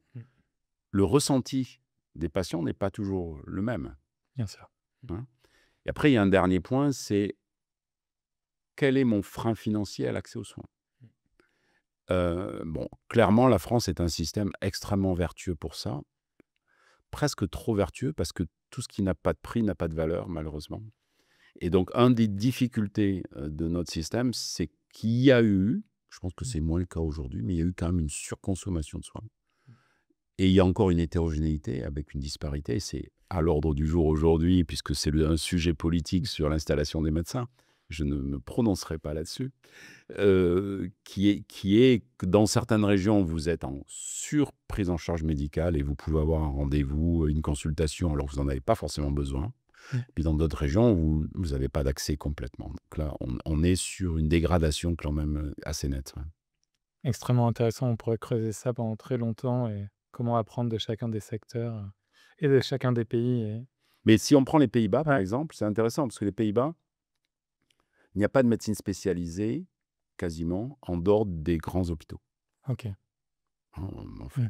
Le ressenti des patients n'est pas toujours le même. Bien sûr. Hein. Et après, il y a un dernier point, c'est quel est mon frein financier à l'accès aux soins? Clairement, la France est un système extrêmement vertueux pour ça, presque trop vertueux, parce que tout ce qui n'a pas de prix n'a pas de valeur, malheureusement. Et donc, une des difficultés de notre système, c'est qu'il y a eu, je pense que c'est moins le cas aujourd'hui, mais il y a eu quand même une surconsommation de soins. Et il y a encore une hétérogénéité avec une disparité. C'est à l'ordre du jour aujourd'hui, puisque c'est un sujet politique sur l'installation des médecins. Je ne me prononcerai pas là-dessus. Qui est que dans certaines régions, vous êtes en surprise en charge médicale et vous pouvez avoir un rendez-vous, une consultation, alors que vous n'en avez pas forcément besoin. Puis dans d'autres régions, vous n'avez pas d'accès complètement. Donc là, on est sur une dégradation quand même assez nette. Extrêmement intéressant. On pourrait creuser ça pendant très longtemps et comment apprendre de chacun des secteurs et de chacun des pays. Mais si on prend les Pays-Bas, par Ouais, exemple, c'est intéressant parce que les Pays-Bas, il n'y a pas de médecine spécialisée, quasiment, en dehors des grands hôpitaux, ok. hein, en fait.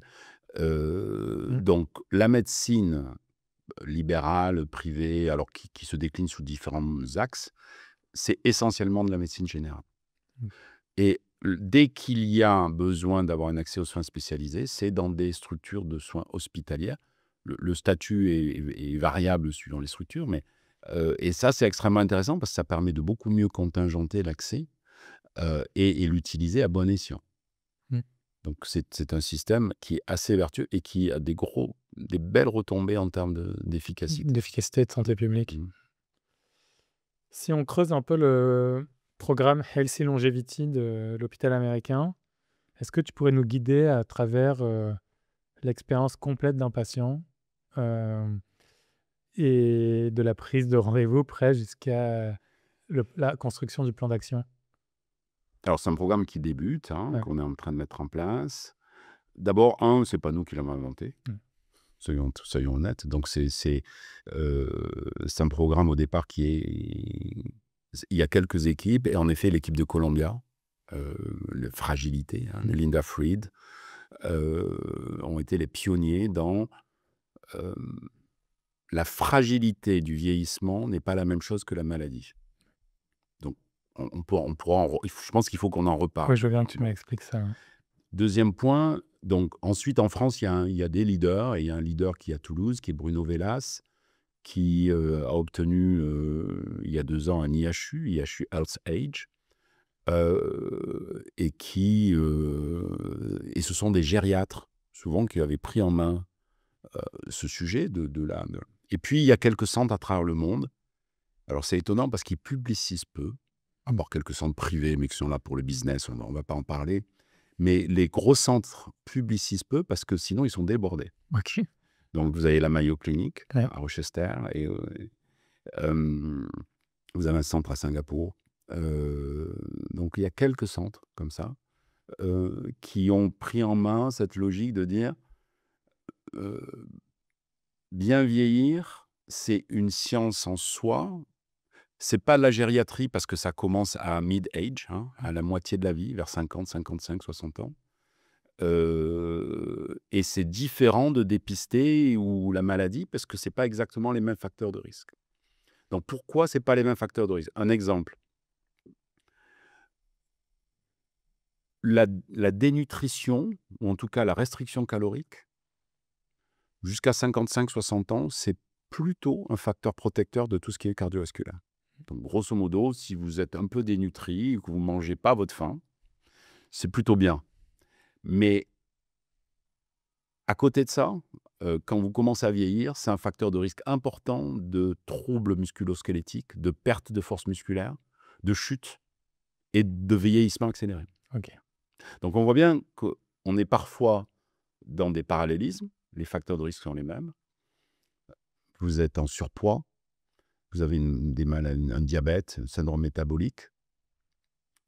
Mm, mm, Donc, la médecine libérale, privée, alors qui se décline sous différents axes, c'est essentiellement de la médecine générale. mm. Et dès qu'il y a un besoin d'avoir un accès aux soins spécialisés, c'est dans des structures de soins hospitalières. Le statut est variable suivant les structures, mais et ça, c'est extrêmement intéressant parce que ça permet de beaucoup mieux contingenter l'accès et l'utiliser à bon escient. Mm. Donc, c'est un système qui est assez vertueux et qui a des belles retombées en termes d'efficacité. D'efficacité de santé publique. Mmh. Si on creuse un peu le programme Healthy Longevity de l'hôpital américain, est-ce que tu pourrais nous guider à travers l'expérience complète d'un patient euh, et de la prise de rendez-vous près jusqu'à la construction du plan d'action? Alors, c'est un programme qui débute, hein, Ouais. qu'on est en train de mettre en place. D'abord, c'est pas nous qui l'avons inventé. Mm. Soyons honnêtes. Donc c'est un programme au départ il y a quelques équipes et en effet l'équipe de Columbia, le Fragilité, hein, Mm. Linda Fried, ont été les pionniers dans, la fragilité du vieillissement n'est pas la même chose que la maladie. Donc on pourra je pense qu'il faut qu'on en Oui, reparle. je veux bien que tu m'expliques ça. Ouais. 2e point, donc ensuite en France, il y a des leaders et il y a un leader qui est à Toulouse, qui est Bruno Vellas, qui, a obtenu, il y a 2 ans un IHU Health Age, et ce sont des gériatres, souvent, qui avaient pris en main, ce sujet et puis il y a quelques centres à travers le monde. Alors c'est étonnant parce qu'ils publicisent peu, à part quelques centres privés, mais qui sont là pour le business, on va pas en parler. Mais les gros centres publicisent peu parce que sinon ils sont débordés. Ok. Donc vous avez la Mayo Clinic Ouais. à Rochester et vous avez un centre à Singapour. Donc il y a quelques centres comme ça, qui ont pris en main cette logique de dire, heu, bien vieillir, c'est une science en soi. C'est pas la gériatrie parce que ça commence à mid-age, hein, à la moitié de la vie, vers 50, 55, 60 ans. Et c'est différent de dépister ou la maladie parce que c'est pas exactement les mêmes facteurs de risque. Donc pourquoi c'est pas les mêmes facteurs de risque? Un exemple, la dénutrition ou en tout cas la restriction calorique, jusqu'à 55, 60 ans, c'est plutôt un facteur protecteur de tout ce qui est cardiovasculaire. Donc grosso modo, si vous êtes un peu dénutri ou que vous ne mangez pas à votre faim, c'est plutôt bien. Mais à côté de ça, quand vous commencez à vieillir, c'est un facteur de risque important de troubles musculo-squelettiques, de perte de force musculaire, de chute et de vieillissement accéléré. Ok. Donc on voit bien qu'on est parfois dans des parallélismes, les facteurs de risque sont les mêmes. Vous êtes en surpoids, vous avez des maladies, un diabète, un syndrome métabolique,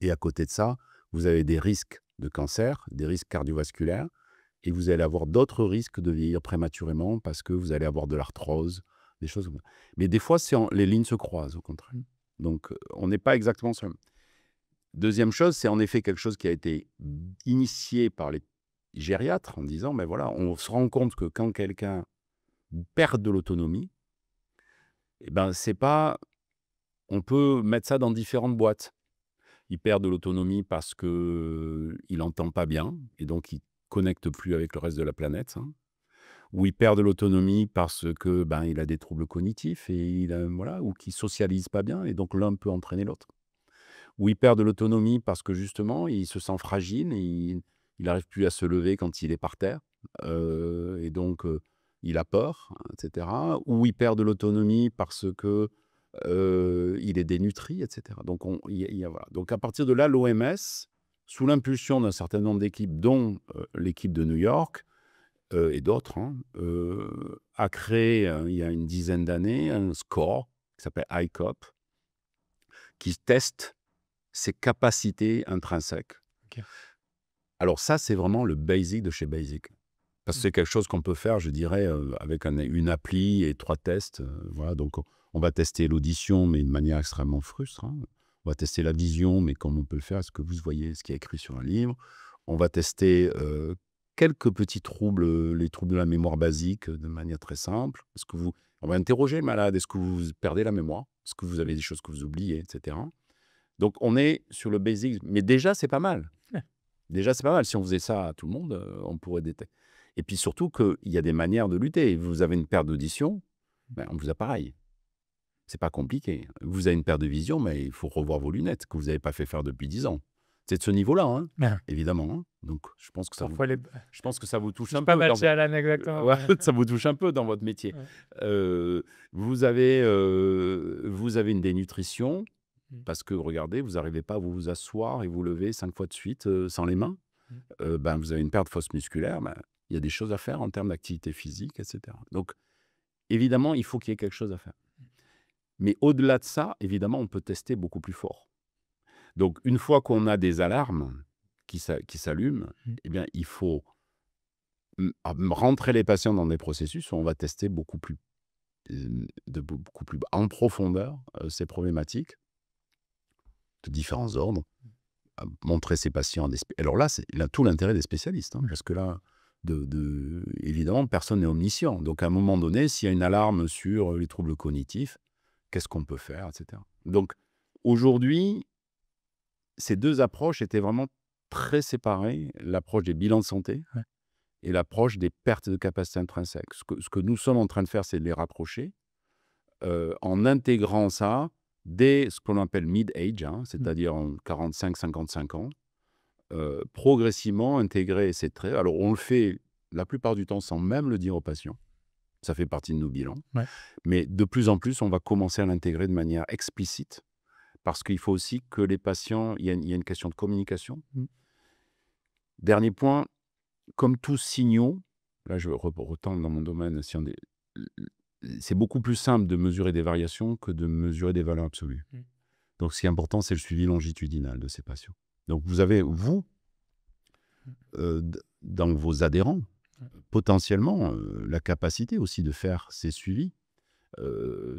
et à côté de ça, vous avez des risques de cancer, des risques cardiovasculaires, et vous allez avoir d'autres risques de vieillir prématurément parce que vous allez avoir de l'arthrose, des choses comme ça. Mais des fois, les lignes se croisent, au contraire. Donc, on n'est pas exactement sur le même. Deuxième chose, c'est en effet quelque chose qui a été initié par les gériatres en disant, ben voilà, on se rend compte que quand quelqu'un perd de l'autonomie, eh ben, c'est pas, on peut mettre ça dans différentes boîtes. Il perd de l'autonomie parce que il entend pas bien et donc il connecte plus avec le reste de la planète, hein. Ou il perd de l'autonomie parce que, ben, il a des troubles cognitifs et voilà, ou qu'il socialise pas bien et donc l'un peut entraîner l'autre. Ou il perd de l'autonomie parce que justement, il se sent fragile et il n'arrive plus à se lever quand il est par terre, et donc il a peur, hein, et cetera. Ou il perd de l'autonomie parce que, il est dénutri, et cetera. Donc voilà. Donc à partir de là, l'OMS, sous l'impulsion d'un certain nombre d'équipes, dont, l'équipe de New York, et d'autres, hein, a créé, il y a une dizaine d'années, un score qui s'appelle ICOP, qui teste ses capacités intrinsèques. Ok. Alors ça, c'est vraiment le basic de chez basic. Parce que c'est quelque chose qu'on peut faire, je dirais, avec une appli et 3 tests. Voilà, donc on va tester l'audition, mais de manière extrêmement frustre, hein. On va tester la vision, mais comme on peut le faire, est-ce que vous voyez ce qui est écrit sur un livre? On va tester quelques petits troubles, les troubles de la mémoire basique, de manière très simple. On va interroger le malade. Est-ce que vous perdez la mémoire? Est-ce que vous avez des choses que vous oubliez, etc. Donc on est sur le basic, mais déjà c'est pas mal. Ouais. Déjà c'est pas mal. Si on faisait ça à tout le monde, on pourrait détecter. Et puis surtout qu'il y a des manières de lutter. Vous avez une perte d'audition, ben, on vous appareille. C'est pas compliqué. Vous avez une perte de vision, mais il faut revoir vos lunettes que vous n'avez pas fait faire depuis 10 ans. C'est de ce niveau-là, hein, Ah. évidemment, hein. Donc je pense que Parfois, je pense que ça vous touche un pas peu. matché à l'âne exactement. Ouais, ça vous touche un peu dans votre métier. Ouais. Vous avez une dénutrition Mm. parce que, regardez, vous n'arrivez pas à vous asseoir et vous lever 5 fois de suite sans les mains. Ben, vous avez une perte fausse musculaire. Ben, il y a des choses à faire en termes d'activité physique, etc. Donc, évidemment, il faut qu'il y ait quelque chose à faire. Mais au-delà de ça, évidemment, on peut tester beaucoup plus fort. Donc, une fois qu'on a des alarmes qui s'allument, eh bien, il faut rentrer les patients dans des processus où on va tester beaucoup plus en profondeur ces problématiques de différents ordres, montrer ces patients. Alors là, c'est tout l'intérêt des spécialistes, hein, parce que là, évidemment, personne n'est omniscient. Donc, à un moment donné, s'il y a une alarme sur les troubles cognitifs, qu'est-ce qu'on peut faire, etc. Donc, aujourd'hui, ces deux approches étaient vraiment très séparées. L'approche des bilans de santé et l'approche des pertes de capacité intrinsèque. Ce que nous sommes en train de faire, c'est de les rapprocher en intégrant ça dès ce qu'on appelle mid-age, hein, c'est-à-dire en 45-55 ans, progressivement intégrer ces traits. Alors, on le fait la plupart du temps sans même le dire aux patients. Ça fait partie de nos bilans. Ouais. Mais de plus en plus, on va commencer à l'intégrer de manière explicite parce qu'il faut aussi que les patients... Il y a une question de communication. Dernier point, comme tous signaux, là je retombe dans mon domaine, c'est beaucoup plus simple de mesurer des variations que de mesurer des valeurs absolues. Donc ce qui est important, c'est le suivi longitudinal de ces patients. Donc vous avez, dans vos adhérents, potentiellement la capacité aussi de faire ces suivis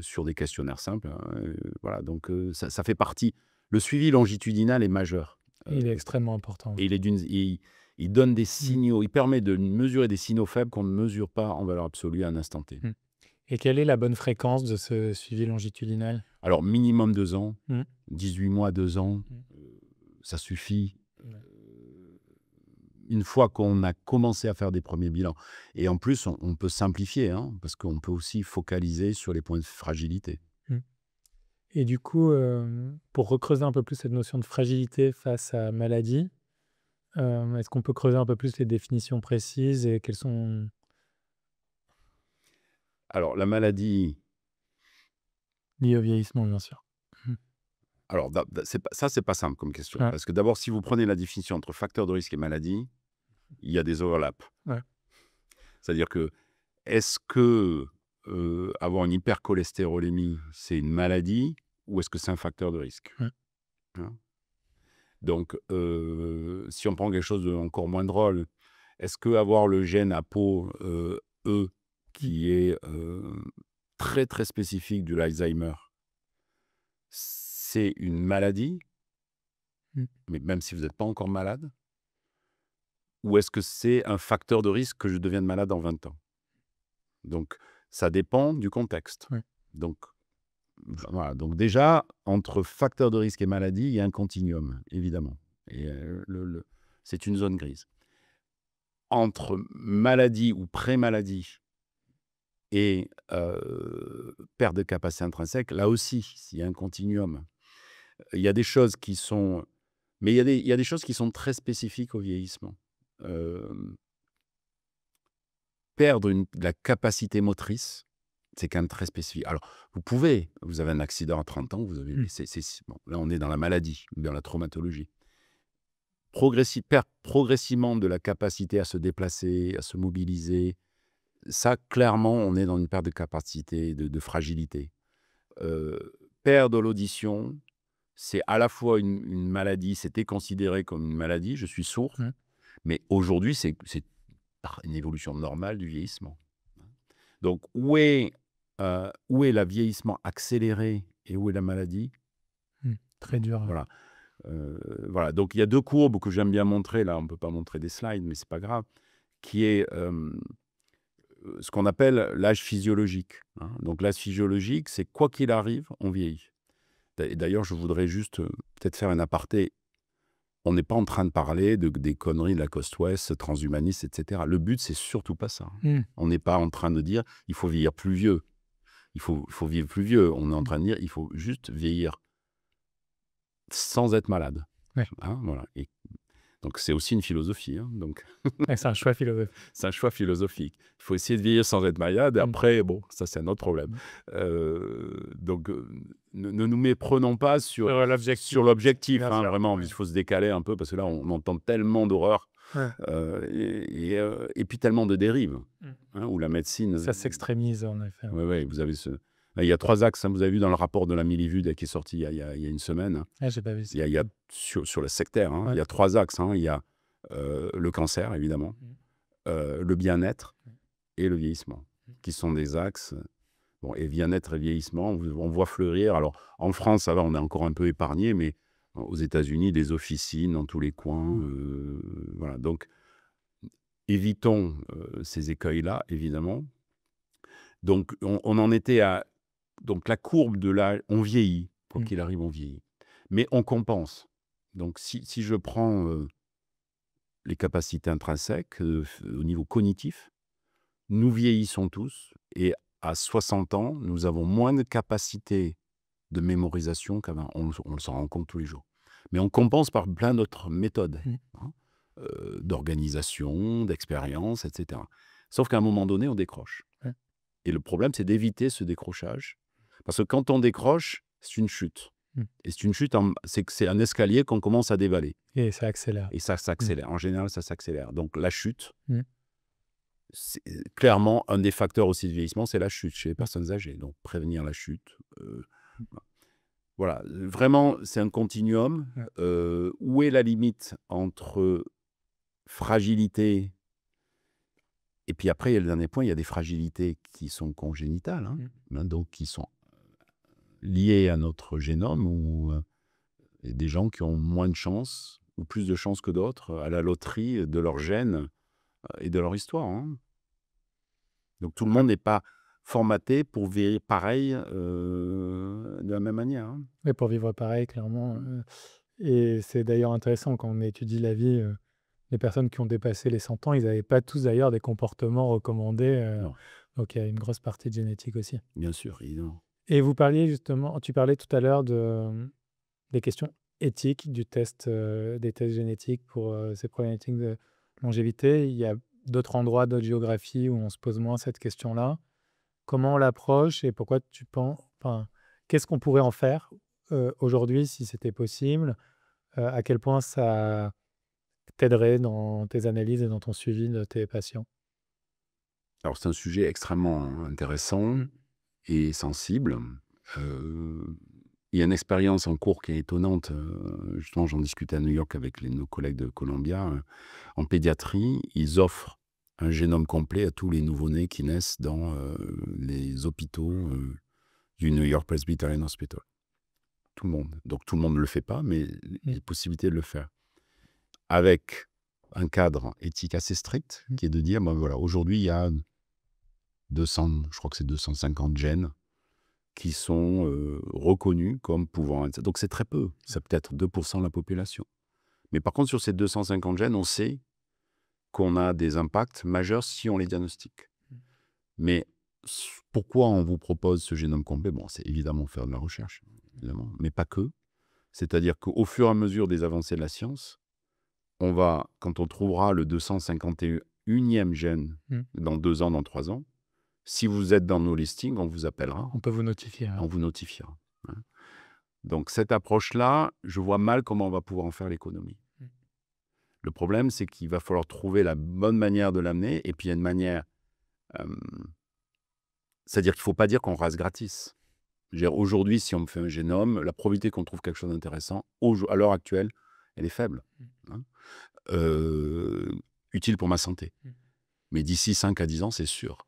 sur des questionnaires simples. Voilà, donc ça fait partie. Le suivi longitudinal est majeur. Il est extrêmement important. Et il donne des signaux, il permet de mesurer des signaux faibles qu'on ne mesure pas en valeur absolue à un instant T. Et quelle est la bonne fréquence de ce suivi longitudinal? Alors, minimum 2 ans, 18 mois, 2 ans, ça suffit. Une fois qu'on a commencé à faire des premiers bilans. Et en plus, on peut simplifier, hein, parce qu'on peut aussi focaliser sur les points de fragilité. Et du coup, pour recreuser un peu plus cette notion de fragilité face à maladie, est-ce qu'on peut creuser un peu plus les définitions précises et quelles sont... Alors, la maladie... Liée au vieillissement, bien sûr. Alors, c'est pas simple comme question. Parce que d'abord, si vous prenez la définition entre facteur de risque et maladie, il y a des overlaps. C'est-à-dire que, est-ce que avoir une hypercholestérolémie, c'est une maladie ou est-ce que c'est un facteur de risque? Hein? Donc, si on prend quelque chose d'encore moins drôle, est-ce que avoir le gène APO E, qui est très très spécifique de l'Alzheimer, c'est une maladie, mais même si vous n'êtes pas encore malade, ou est-ce que c'est un facteur de risque que je devienne malade en 20 ans? Donc, ça dépend du contexte. Donc, voilà. Donc déjà, entre facteur de risque et maladie, il y a un continuum, évidemment. Et c'est une zone grise. Entre maladie ou pré-maladie et perte de capacité intrinsèque, là aussi, il y a un continuum. Il y a des choses qui sont... Mais il y a des choses qui sont très spécifiques au vieillissement. Perdre la capacité motrice, c'est quand même très spécifique. Alors, vous avez un accident à 30 ans, vous avez, bon, là on est dans la maladie, dans la traumatologie. Perdre progressivement de la capacité à se déplacer, à se mobiliser, ça, clairement, on est dans une perte de capacité, de fragilité. Perdre l'audition, c'est à la fois une maladie, c'était considéré comme une maladie, je suis sourd, Mais aujourd'hui, c'est une évolution normale du vieillissement. Donc, où est le vieillissement accéléré et où est la maladie? Très dur. Voilà. Voilà. Donc, il y a 2 courbes que j'aime bien montrer. Là, on ne peut pas montrer des slides, mais c'est pas grave. Qui est ce qu'on appelle l'âge physiologique, hein. Donc, l'âge physiologique, c'est quoi qu'il arrive, on vieillit. Et d'ailleurs, je voudrais juste peut-être faire un aparté. On n'est pas en train de parler des conneries de la Coast Ouest, transhumanistes, etc. Le but, c'est surtout pas ça. On n'est pas en train de dire il faut vieillir plus vieux. Il faut vivre plus vieux. On est en train de dire il faut juste vieillir sans être malade. Ouais. Hein, voilà. Et donc, c'est aussi une philosophie. Hein, donc. C'est un choix philosophique. C'est un choix philosophique. Il faut essayer de vieillir sans être malade. Et après, bon, ça, c'est un autre problème. Donc, ne nous méprenons pas sur l'objectif. Hein, vraiment, il faut se décaler un peu parce que là, on entend tellement d'horreurs et puis tellement de dérives. Hein, où la médecine... Ça s'extrémise, en effet. Oui, vous avez il y a 3 axes, hein, vous avez vu dans le rapport de la Milivude qui est sorti il y a une semaine. Ah, j'ai pas vu ça. Il y a sur le sectaire, hein, il y a 3 axes. Hein, il y a le cancer, évidemment, le bien-être et le vieillissement, qui sont des axes. Bon, et bien-être et vieillissement, on voit fleurir. Alors, en France, ça va, on est encore un peu épargné, mais aux États-Unis, des officines dans tous les coins. Voilà, donc, évitons ces écueils-là, évidemment. Donc, on en était à... Donc, la courbe de l'âge, on vieillit. Quoi qu'il arrive, on vieillit. Mais on compense. Donc, si je prends les capacités intrinsèques au niveau cognitif, nous vieillissons tous. Et à 60 ans, nous avons moins de capacité de mémorisation qu'avant. On s'en rend compte tous les jours. Mais on compense par plein d'autres méthodes, hein, d'organisation, d'expérience, etc. Sauf qu'à un moment donné, on décroche. Et le problème, c'est d'éviter ce décrochage. Parce que quand on décroche, c'est une chute. Et c'est une chute, c'est un escalier qu'on commence à dévaler. Et ça accélère. Et ça s'accélère. En général, ça s'accélère. Donc, la chute, c'est clairement un des facteurs aussi de vieillissement, c'est la chute chez les personnes âgées. Donc, prévenir la chute. Voilà. Vraiment, c'est un continuum. Où est la limite entre fragilité... Et puis après, il y a le dernier point, il y a des fragilités qui sont congénitales, hein, donc qui sont liées à notre génome, ou des gens qui ont moins de chance, ou plus de chance que d'autres, à la loterie de leur gène et de leur histoire. Hein. Donc tout le monde n'est pas formaté pour vivre pareil de la même manière. Hein. Oui, pour vivre pareil, clairement. Et c'est d'ailleurs intéressant quand on étudie la vie... Les personnes qui ont dépassé les 100 ans, ils n'avaient pas tous d'ailleurs des comportements recommandés. Donc, il y a une grosse partie de génétique aussi. Bien sûr, évidemment. Et tu parlais tout à l'heure des questions éthiques des tests génétiques pour ces problématiques de longévité. Il y a d'autres endroits, d'autres géographies où on se pose moins cette question-là. Comment on l'approche et pourquoi tu penses... Enfin, qu'est-ce qu'on pourrait en faire aujourd'hui si c'était possible? À quel point ça t'aiderait dans tes analyses et dans ton suivi de tes patients? Alors, c'est un sujet extrêmement intéressant et sensible. Il y a une expérience en cours qui est étonnante. Justement, j'en discutais à New York avec nos collègues de Columbia. En pédiatrie, ils offrent un génome complet à tous les nouveau-nés qui naissent dans les hôpitaux du New York Presbyterian Hospital. Tout le monde. Donc, tout le monde ne le fait pas, mais il y a possibilité de le faire. Avec un cadre éthique assez strict, qui est de dire, ben voilà, aujourd'hui, il y a 200, je crois que c'est 250 gènes qui sont reconnus comme pouvant être... Donc, c'est très peu. C'est peut-être 2% de la population. Mais par contre, sur ces 250 gènes, on sait qu'on a des impacts majeurs si on les diagnostique. Mais pourquoi on vous propose ce génome complet? Bon, c'est évidemment faire de la recherche, évidemment, mais pas que. C'est-à-dire qu'au fur et à mesure des avancées de la science, on va, quand on trouvera le 251e gène dans 2 ans, dans 3 ans, si vous êtes dans nos listings, on vous appellera. On peut vous notifier. On vous notifiera. Hein. Donc, cette approche-là, je vois mal comment on va pouvoir en faire l'économie. Le problème, c'est qu'il va falloir trouver la bonne manière de l'amener. Et puis, il y a une manière... c'est-à-dire qu'il ne faut pas dire qu'on rase gratis. Aujourd'hui, si on me fait un génome, la probabilité qu'on trouve quelque chose d'intéressant, à l'heure actuelle, elle est faible. hein, utile pour ma santé. Mais d'ici 5 à 10 ans, c'est sûr.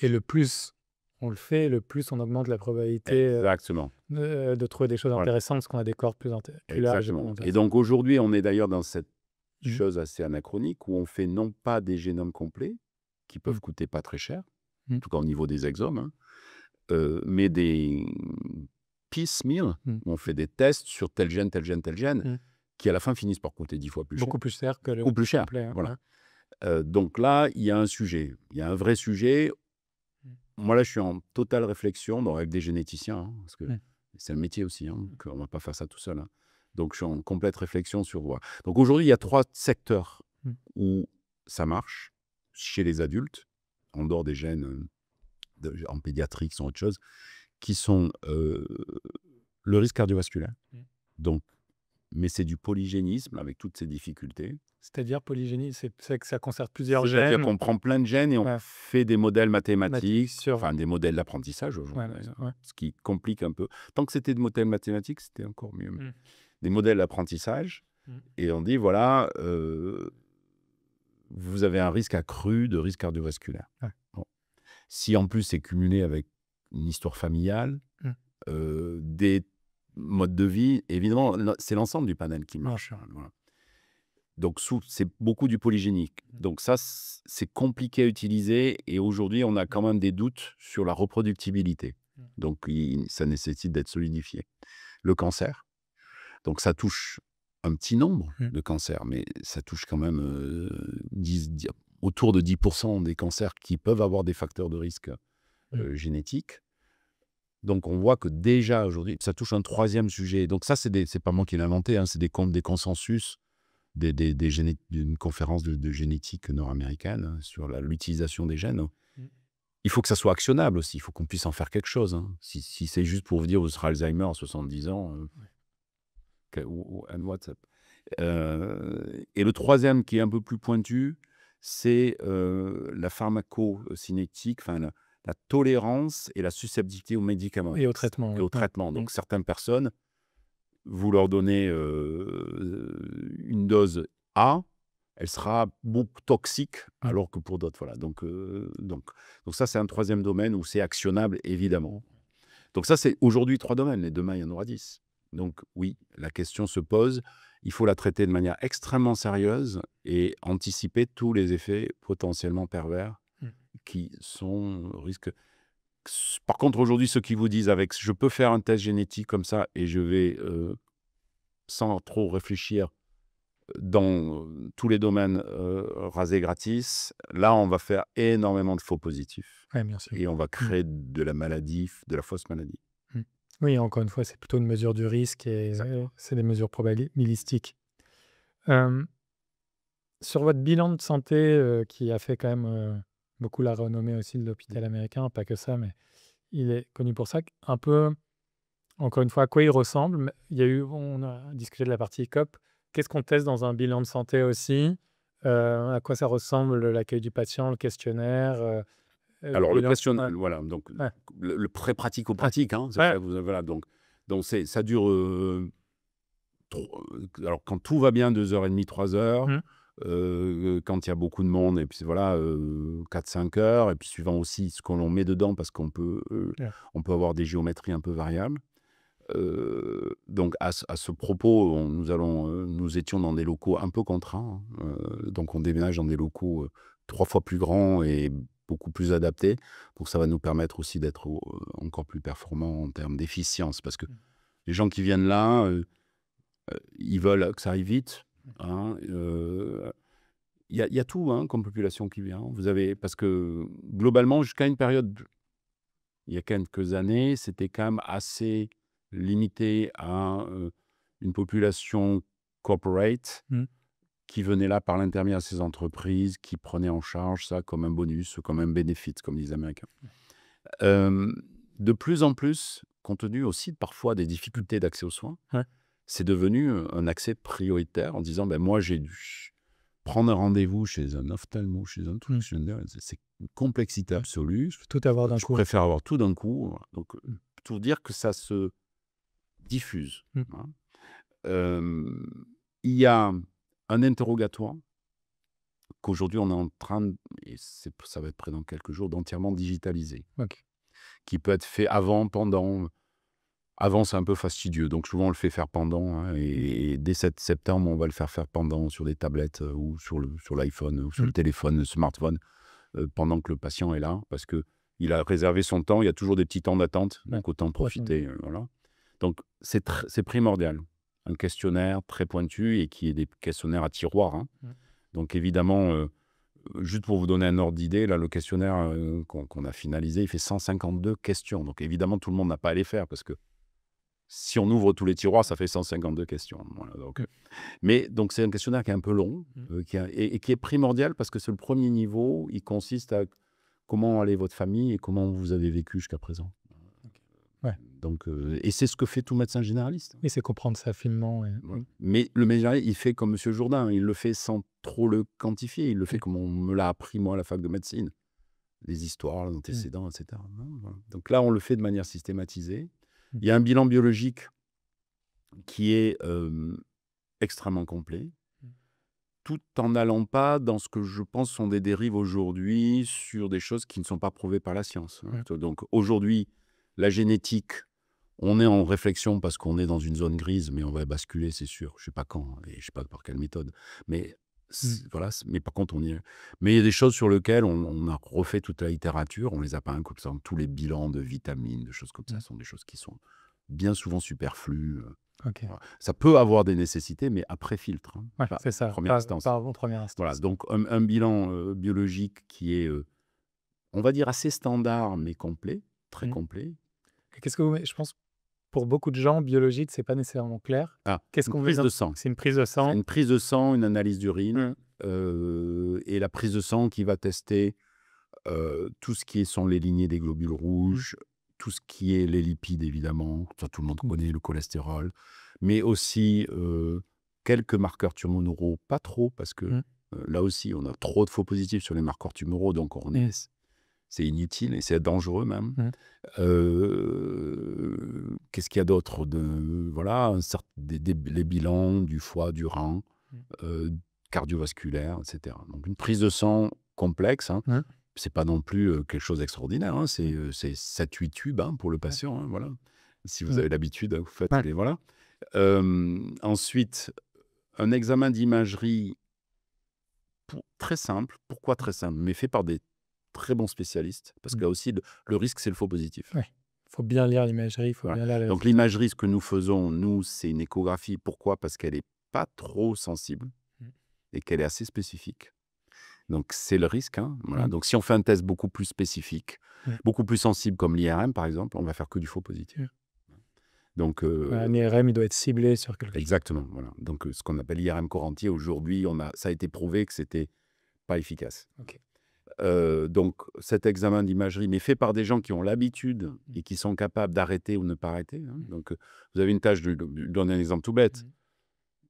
Et le plus on le fait, le plus on augmente la probabilité Exactement. de trouver des choses Voilà. intéressantes parce qu'on a des corps plus larges. et Exactement. plus Et donc aujourd'hui, on est d'ailleurs dans cette Mhm. chose assez anachronique où on fait non pas des génomes complets, qui peuvent coûter pas très cher, en tout cas au niveau des exomes, hein, mais des piecemeal, où on fait des tests sur tel gène, tel gène, tel gène, qui à la fin finissent par coûter 10 fois plus cher. beaucoup plus cher que le Beaucoup plus cher, complet, hein. voilà. Donc là, il y a un sujet, il y a un vrai sujet. Moi, là, je suis en totale réflexion, donc avec des généticiens, hein, parce que c'est le métier aussi, hein, on ne va pas faire ça tout seul, hein. Donc, je suis en complète réflexion sur... Voilà. Donc, aujourd'hui, il y a 3 secteurs où ça marche chez les adultes, en dehors des gènes en pédiatrie qui sont autre chose, qui sont le risque cardiovasculaire. Donc, mais c'est du polygénisme avec toutes ces difficultés. C'est-à-dire polygénie, c'est que ça concerne plusieurs C'est-à-dire gènes. qu'on prend plein de gènes et on fait des modèles mathématiques, sur... enfin des modèles d'apprentissage aujourd'hui, ce qui complique un peu. Tant que c'était des modèles mathématiques, c'était encore mieux. Des modèles d'apprentissage, et on dit, voilà, vous avez un risque accru de risque cardiovasculaire. Bon. Si en plus c'est cumulé avec une histoire familiale, des modes de vie, évidemment, c'est l'ensemble du panel qui marche. Voilà. Donc, c'est beaucoup du polygénique. Donc ça, c'est compliqué à utiliser, et aujourd'hui, on a quand même des doutes sur la reproductibilité. Donc, ça nécessite d'être solidifié. Le cancer, donc ça touche un petit nombre de cancers, mais ça touche quand même autour de 10% des cancers qui peuvent avoir des facteurs de risque génétiques. Donc, on voit que déjà aujourd'hui, ça touche un 3e sujet. Donc ça, c'est pas moi qui l'ai inventé, hein, c'est des consensus d'une conférence de génétique nord-américaine sur l'utilisation des gènes. Il faut que ça soit actionnable aussi, il faut qu'on puisse en faire quelque chose, hein. Si c'est juste pour vous dire, vous serez Alzheimer à 70 ans, and what's up. Et le 3e qui est un peu plus pointu, c'est la pharmacocinétique, enfin la tolérance et la susceptibilité aux médicaments. Et au traitement. Et au traitement. Donc certaines personnes, vous leur donnez une dose A, elle sera beaucoup toxique, alors que pour d'autres, voilà. Donc ça, c'est un 3e domaine où c'est actionnable, évidemment. Donc ça, c'est aujourd'hui 3 domaines, et demain, il y en aura 10. Donc oui, la question se pose, il faut la traiter de manière extrêmement sérieuse et anticiper tous les effets potentiellement pervers qui sont risques. Par contre, aujourd'hui, ceux qui vous disent je peux faire un test génétique comme ça et je vais, sans trop réfléchir, dans tous les domaines, raser gratis, là, on va faire énormément de faux positifs. Bien sûr. Et on va créer de la maladie, de la fausse maladie. Oui, encore une fois, c'est plutôt une mesure du risque et c'est des mesures probabilistiques. Sur votre bilan de santé, qui a fait quand même beaucoup la renommée aussi de l'hôpital américain, pas que ça, mais il est connu pour ça, un peu, encore une fois, à quoi il ressemble. On a discuté de la partie COP. Qu'est-ce qu'on teste dans un bilan de santé aussi? À quoi ça ressemble l'accueil du patient, le questionnaire? Alors, le questionnaire, voilà, donc le très pratico-pratique, hein, voilà, donc ça dure, alors quand tout va bien, 2h30, 3 heures, quand il y a beaucoup de monde, et puis voilà, 4-5 heures, et puis suivant aussi ce qu'on met dedans, parce qu'on peut, on peut avoir des géométries un peu variables. Donc à ce propos, nous étions dans des locaux un peu contraints, hein, donc on déménage dans des locaux 3 fois plus grands et beaucoup plus adaptés, donc ça va nous permettre aussi d'être encore plus performants en termes d'efficience, parce que les gens qui viennent là, ils veulent que ça aille vite, hein. Il y a tout, hein, comme population qui vient. Parce que globalement, jusqu'à une période, il y a quelques années, c'était quand même assez limité à une population corporate qui venait là par l'intermédiaire de ces entreprises, qui prenaient en charge ça comme un bonus, comme un benefit, comme disent les Américains. De plus en plus, compte tenu aussi parfois des difficultés d'accès aux soins, c'est devenu un accès prioritaire en disant, moi j'ai dû prendre un rendez-vous chez un ophtalmo, chez un truc, c'est une complexité absolue. Je veux tout avoir d'un coup. Je préfère avoir tout d'un coup. Voilà. Donc, pour dire que ça se diffuse. Hein. Il y a un interrogatoire qu'aujourd'hui on est en train, et ça va être prêt dans quelques jours, d'entièrement digitaliser, Ok. qui peut être fait avant, pendant. Avant, c'est un peu fastidieux, donc souvent on le fait faire pendant, hein, et dès 7 septembre, on va le faire pendant sur des tablettes, ou sur l'iPhone, ou sur le téléphone, le smartphone, pendant que le patient est là, parce qu'il a réservé son temps. Il y a toujours des petits temps d'attente, donc autant profiter, voilà. Donc c'est primordial. Un questionnaire très pointu, et qui est des questionnaires à tiroir, hein. Donc évidemment, juste pour vous donner un ordre d'idée, là, le questionnaire qu'on a finalisé, il fait 152 questions. Donc évidemment, tout le monde n'a pas à les faire, parce que si on ouvre tous les tiroirs, ça fait 152 questions. Voilà, mais donc c'est un questionnaire qui est un peu long, et qui est primordial, parce que c'est le premier niveau. Il consiste à comment allait votre famille et comment vous avez vécu jusqu'à présent. Donc, et c'est ce que fait tout médecin généraliste. Et c'est comprendre ça finement. Mais le médecin généraliste, il fait comme M. Jourdain, il le fait sans trop le quantifier. Il le fait comme on me l'a appris, moi, à la fac de médecine. Les histoires, les antécédents, etc. Voilà. Donc là, on le fait de manière systématisée. Il y a un bilan biologique qui est extrêmement complet, tout en n'allant pas dans ce que je pense sont des dérives aujourd'hui sur des choses qui ne sont pas prouvées par la science. Donc aujourd'hui, la génétique, on est en réflexion parce qu'on est dans une zone grise, mais on va basculer, c'est sûr. Je ne sais pas quand et je ne sais pas par quelle méthode. Mais voilà, mais par contre, on y est. Mais il y a des choses sur lesquelles on a refait toute la littérature. On ne les a pas comme ça. Tous les bilans de vitamines, de choses comme ça, sont des choses qui sont bien souvent superflues. Voilà. Ça peut avoir des nécessités, mais après filtre. Hein. C'est ça, première instance. Pas avant première instance. Voilà, donc un bilan biologique qui est, on va dire, assez standard, mais complet, très complet. Qu'est-ce que je pense, pour beaucoup de gens, biologique, c'est pas nécessairement clair. Qu'est-ce qu'on prise de sang. C'est une prise de sang. C'est une prise de sang, une analyse d'urine, et la prise de sang qui va tester tout ce qui sont les lignées des globules rouges, tout ce qui est les lipides, évidemment. Ça, tout le monde connaît, le cholestérol. Mais aussi quelques marqueurs tumoraux, pas trop, parce que là aussi, on a trop de faux positifs sur les marqueurs tumoraux, donc c'est inutile et c'est dangereux même. Qu'est-ce qu'il y a d'autre voilà, les bilans du foie, du rein, cardiovasculaire, etc. Donc une prise de sang complexe, hein. C'est pas non plus quelque chose d'extraordinaire, hein. C'est 7-8 tubes, hein, pour le patient, hein, voilà. Si vous avez l'habitude, vous faites les voilà. Ensuite, un examen d'imagerie très simple. Pourquoi très simple? Mais fait par des très bons spécialistes, parce que là aussi, le risque, c'est le faux positif. Il faut bien lire l'imagerie. Donc l'imagerie, ce que nous faisons, nous, c'est une échographie. Pourquoi? Parce qu'elle n'est pas trop sensible et qu'elle est assez spécifique. Donc c'est le risque. Hein, voilà. Donc si on fait un test beaucoup plus spécifique, beaucoup plus sensible, comme l'IRM par exemple, on va faire que du faux positif. Donc un IRM, il doit être ciblé sur quelque chose. Exactement. Voilà. Donc ce qu'on appelle l'IRM corps entier, aujourd'hui, ça a été prouvé que c'était pas efficace. Donc cet examen d'imagerie, mais fait par des gens qui ont l'habitude et qui sont capables d'arrêter ou ne pas arrêter. Hein. Donc vous avez une tâche, je donne un exemple tout bête.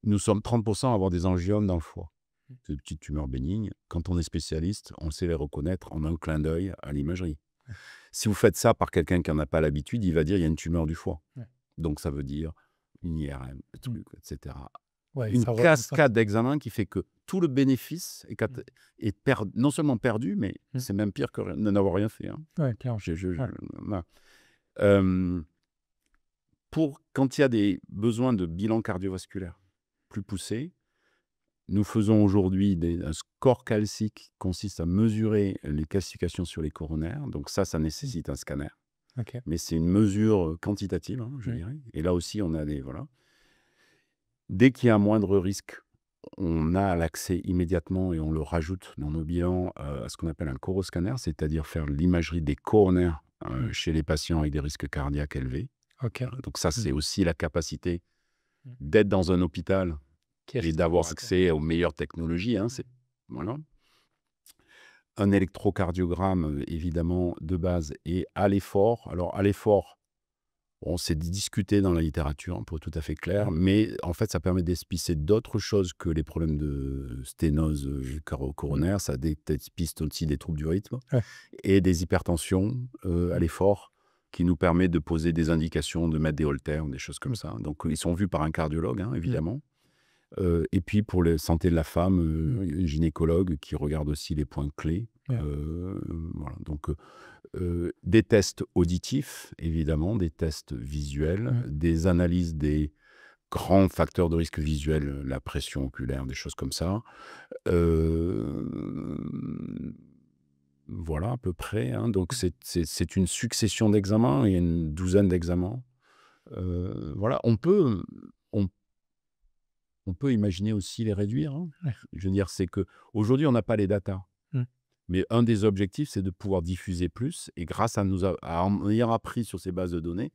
Nous sommes 30% à avoir des angiomes dans le foie. C'est des petites tumeurs bénignes. Quand on est spécialiste, on sait les reconnaître en un clin d'œil à l'imagerie. Si vous faites ça par quelqu'un qui n'en a pas l'habitude, il va dire il y a une tumeur du foie. Donc ça veut dire une IRM, etc. Une cascade d'examens qui fait que tout le bénéfice est non seulement perdu, mais c'est même pire que de n'avoir rien fait. Hein. Quand il y a des besoins de bilan cardiovasculaire plus poussés, nous faisons aujourd'hui un score calcique qui consiste à mesurer les calcifications sur les coronaires. Donc ça nécessite un scanner. Mais c'est une mesure quantitative, hein, je dirais. Et là aussi, on a des... Voilà. Dès qu'il y a un moindre risque, on a l'accès immédiatement et on le rajoute dans nos bilans à ce qu'on appelle un coroscanner, c'est-à-dire faire l'imagerie des coronaires chez les patients avec des risques cardiaques élevés. Donc ça, c'est aussi la capacité d'être dans un hôpital et d'avoir accès aux meilleures technologies. Hein, voilà. Un électrocardiogramme, évidemment, de base, et à l'effort. Alors, à l'effort, on s'est discuté dans la littérature, pour être tout à fait clair, mais en fait, ça permet d'expliquer d'autres choses que les problèmes de sténose coronaire. Ça dépiste aussi des troubles du rythme et des hypertensions à l'effort, qui nous permet de poser des indications, de mettre des holtères, des choses comme ça. Donc, ils sont vus par un cardiologue, hein, évidemment. Et puis pour la santé de la femme, un gynécologue qui regarde aussi les points clés. Ouais. Voilà. Donc des tests auditifs, évidemment, des tests visuels, des analyses des grands facteurs de risque visuels, la pression oculaire, des choses comme ça. Voilà à peu près, hein. Donc c'est une succession d'examens, il y a une douzaine d'examens. Voilà, on on peut imaginer aussi les réduire, hein. Ouais. Je veux dire, c'est qu'aujourd'hui, on n'a pas les datas. Mmh. Mais un des objectifs, c'est de pouvoir diffuser plus. Et grâce à en ayant appris sur ces bases de données,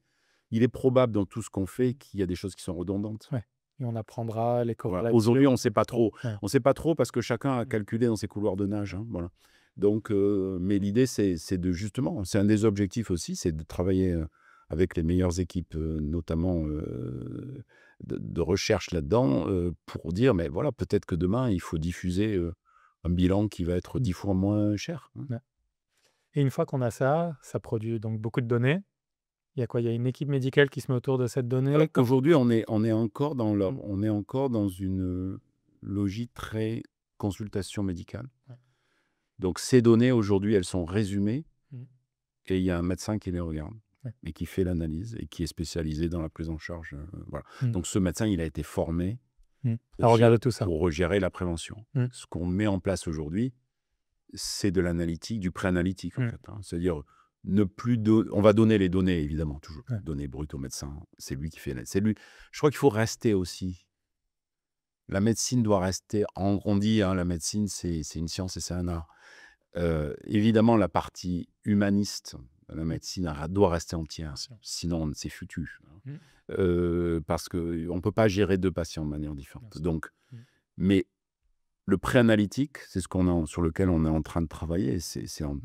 il est probable dans tout ce qu'on fait qu'il y a des choses qui sont redondantes. Ouais. Et on apprendra les Voilà. corrélations. Aujourd'hui, on ne sait pas trop. Ouais. On ne sait pas trop parce que chacun a calculé dans ses couloirs de nage, hein, voilà. Donc, mais l'idée, c'est de justement, c'est un des objectifs aussi, c'est de travailler avec les meilleures équipes, notamment de recherche là-dedans, pour dire, mais voilà, peut-être que demain, il faut diffuser un bilan qui va être 10 fois moins cher, hein. Ouais. Et une fois qu'on a ça, ça produit donc beaucoup de données. Il y a quoi? Il y a une équipe médicale qui se met autour de cette donnée? Aujourd'hui, on est encore on est encore dans une logique très consultation médicale. Ouais. Donc ces données, aujourd'hui, elles sont résumées Mmh. et il y a un médecin qui les regarde Ouais. et qui fait l'analyse et qui est spécialisé dans la prise en charge, voilà. Mmh. Donc ce médecin, il a été formé À regarder tout ça. pour gérer la prévention. Mmh. Ce qu'on met en place aujourd'hui, c'est de l'analytique, du pré-analytique, en fait, hein. C'est-à-dire on va donner les données, évidemment, toujours. Ouais. Données brutes au médecin. C'est lui qui fait. C'est lui. Je crois qu'il faut rester aussi. La médecine doit rester. On dit, hein, la médecine, c'est une science et c'est un art. Évidemment, la partie humaniste de la médecine doit rester entière. Sinon, c'est foutu, hein. Parce qu'on ne peut pas gérer deux patients de manière différente. Donc, mais le pré-analytique, c'est sur lequel on est en train de travailler, c'est en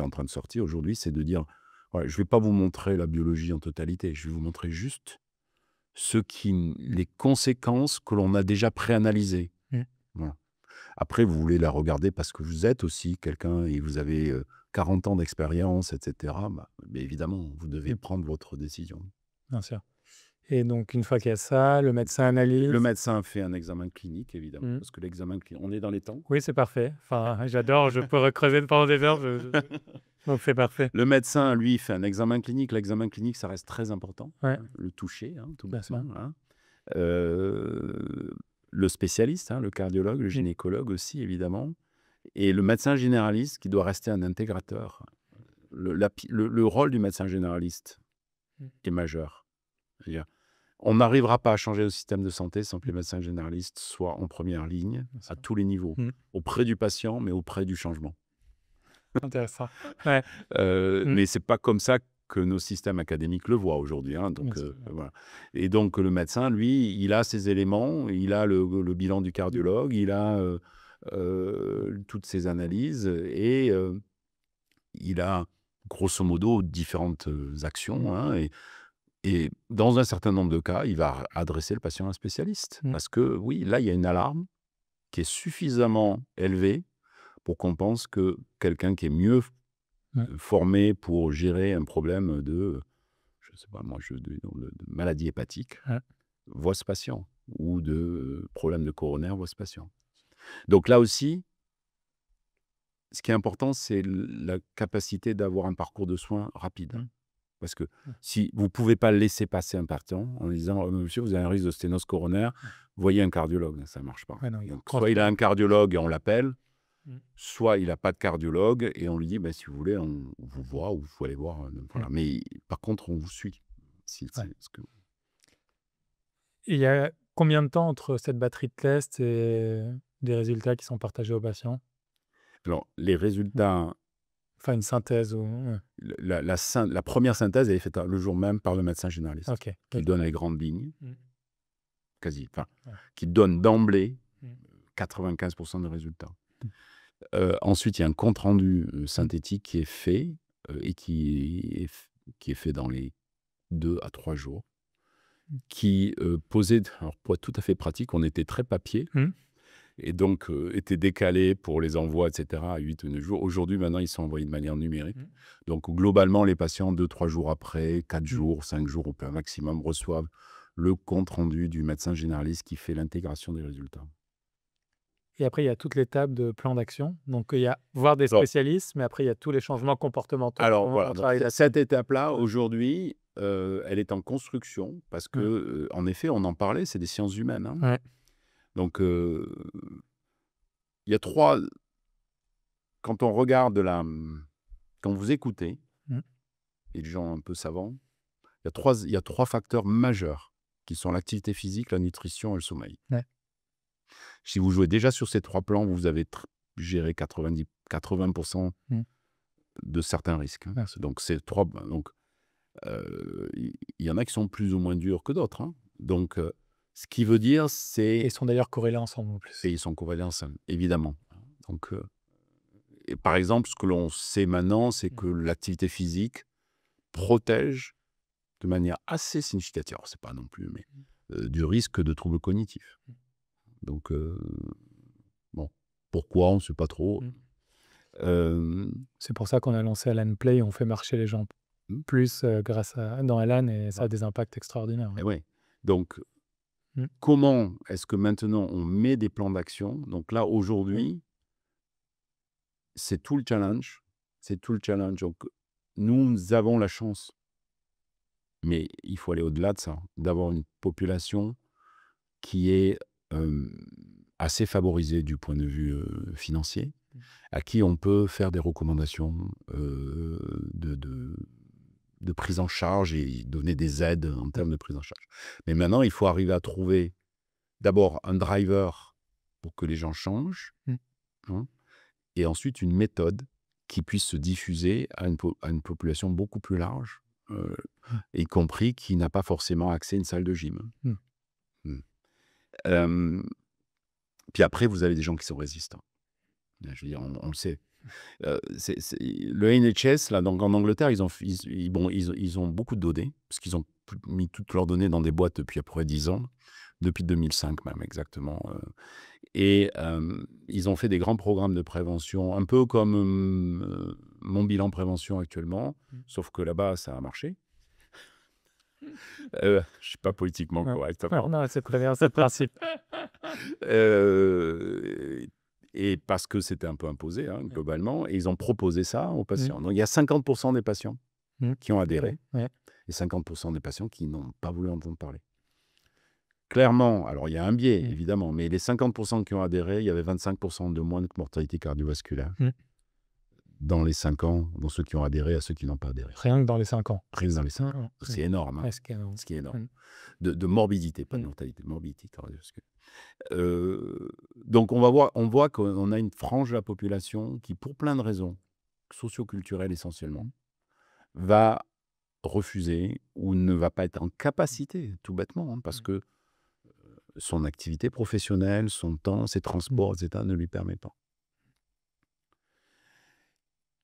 train de sortir aujourd'hui, c'est de dire, voilà, je ne vais pas vous montrer la biologie en totalité, je vais vous montrer juste les conséquences que l'on a déjà pré-analysées. Voilà. Après, vous voulez la regarder parce que vous êtes aussi quelqu'un et vous avez 40 ans d'expérience, etc. Mais évidemment, vous devez prendre votre décision. Bien sûr. Et donc, une fois qu'il y a ça, le médecin analyse. Le médecin fait un examen clinique, évidemment, parce que l'examen clinique, on est dans les temps. Oui, c'est parfait. Enfin, j'adore, je peux recreuser pendant des heures. Donc, c'est parfait. Le médecin, lui, fait un examen clinique. L'examen clinique, ça reste très important. Ouais. Hein, le toucher, hein, tout Bien bêtement. sûr. Hein. Le spécialiste, hein, le cardiologue, le gynécologue aussi, évidemment. Et le médecin généraliste qui doit rester un intégrateur. Le rôle du médecin généraliste est majeur. C'est-à-dire, on n'arrivera pas à changer le système de santé sans que les médecins généralistes soient en première ligne à tous les niveaux, auprès du patient, mais auprès du changement. Intéressant. Ouais. Mais c'est pas comme ça que nos systèmes académiques le voient aujourd'hui, hein. Donc, voilà. Et donc le médecin, lui, il a ses éléments, il a le bilan du cardiologue, il a toutes ses analyses et il a grosso modo différentes actions, hein, et dans un certain nombre de cas, il va adresser le patient à un spécialiste. Parce que oui, là, il y a une alarme qui est suffisamment élevée pour qu'on pense que quelqu'un qui est mieux formé pour gérer un problème de maladie hépatique voit ce patient, ou de problème de coronaire voit ce patient. Donc là aussi, ce qui est important, c'est la capacité d'avoir un parcours de soins rapide. Parce que si vous ne pouvez pas laisser passer un patient en disant « Monsieur, vous avez un risque de sténose coronaire, voyez un cardiologue », ça ne marche pas. Ouais, non, Donc, soit il a un cardiologue et on l'appelle, soit il n'a pas de cardiologue et on lui dit si vous voulez, on vous voit ou vous allez voir. Voilà. Mais par contre, on vous suit. Il y a combien de temps entre cette batterie de tests et des résultats qui sont partagés aux patients? Alors, les résultats... Enfin, une synthèse ou... La première synthèse, elle est faite le jour même par le médecin généraliste, qui donne les grandes lignes, qui donne d'emblée 95% de résultats. Ensuite, il y a un compte-rendu synthétique qui est fait et qui est fait dans les 2 à 3 jours, qui posait, alors pour être tout à fait pratique, on était très papier, et donc était décalé pour les envois, etc., à 8 ou 9 jours. Aujourd'hui, maintenant, ils sont envoyés de manière numérique. Donc, globalement, les patients, 2-3 jours après, 4 jours, 5 jours au maximum, reçoivent le compte-rendu du médecin généraliste qui fait l'intégration des résultats. Et après, il y a toute l'étape de plan d'action. Donc, il y a voir des Alors spécialistes, mais après, il y a tous les changements comportementaux. alors On voilà, donc travaille là-dessus. cette étape-là, Ouais. aujourd'hui, elle est en construction parce que, Mmh. en effet, on en parlait, c'est des sciences humaines, hein. Ouais. Donc, il y a 3 quand on regarde quand vous écoutez Mmh. les gens un peu savants, il y a 3 facteurs majeurs qui sont l'activité physique, la nutrition et le sommeil. Ouais. Si vous jouez déjà sur ces 3 plans, vous avez géré 80 Mmh. de certains risques, hein. Ouais. Donc ces 3 donc il y en a qui sont plus ou moins durs que d'autres, hein. Donc ce qui veut dire, Et c'est ils sont d'ailleurs corrélés ensemble en plus. et ils sont convalescents ensemble, évidemment. Donc et par exemple, ce que l'on sait maintenant, c'est Mmh. que l'activité physique protège de manière assez significative, alors c'est pas non plus, mais du risque de troubles cognitifs. Donc bon, pourquoi? On ne sait pas trop. Mmh. Hem, C'est pour ça qu'on a lancé Alan Play, on fait marcher les gens mmh, plus, grâce à dans Alan et ça a voilà des impacts extraordinaires, et ouais. ouais. Donc Mmh. comment est-ce que maintenant on met des plans d'action? Donc là, Mmh. aujourd'hui, c'est tout le challenge. C'est tout le challenge. Donc nous avons la chance, mais il faut aller au-delà de ça, d'avoir une population qui est, hem, assez favorisée du point de vue, financier, Mmh. à qui on peut faire des recommandations, de prise en charge et donner des aides en Mmh. termes de prise en charge. Mais maintenant, il faut arriver à trouver d'abord un driver pour que les gens changent, Mmh. hein, et ensuite une méthode qui puisse se diffuser à une population beaucoup plus large, Mmh. y compris qui n'a pas forcément accès à une salle de gym. Mmh. Mmh. Hem, Puis après, vous avez des gens qui sont résistants. Je veux dire, on le sait. C'est le NHS là, donc en Angleterre, ils ont beaucoup de données, parce qu'ils ont mis toutes leurs données dans des boîtes depuis à peu près 10 ans, depuis 2005 même exactement, et ils ont fait des grands programmes de prévention, un peu comme, mon bilan prévention actuellement, Mmh. sauf que là-bas, ça a marché. Je suis pas politiquement Ouais. correct, Ouais, attends. non, c'est très bien, c'est le principe. Heu et parce que c'était un peu imposé, hein, Ouais. globalement, et ils ont proposé ça aux Mmh. patients. Donc il y a 50 des patients Mmh. qui ont Tout à fait. adhéré Ouais. et 50 des patients qui n'ont pas voulu entendre parler. Clairement, alors il y a un biais Mmh. évidemment, mais les 50 qui ont adhéré, il y avait 25 de moins de mortalité cardiovasculaire Mmh. dans les 5 ans, dans ceux qui ont adhéré à ceux qui n'ont pas adhéré. Rien que dans les 5 ans. Rien que dans les 5 ans. Mmh. C'est Mmh. énorme, hein, Ouais, ce qui est énorme. ce qui est énorme. Mmh. De morbidité, pas de Mmh. mortalité, morbidité cardiovasculaire. Donc on voit qu'on a une frange de la population qui, pour plein de raisons, socio-culturelles essentiellement, va refuser ou ne va pas être en capacité, tout bêtement, hein, parce Mmh. que son activité professionnelle, son temps, ses Mmh. transports, etc., ne lui permet pas.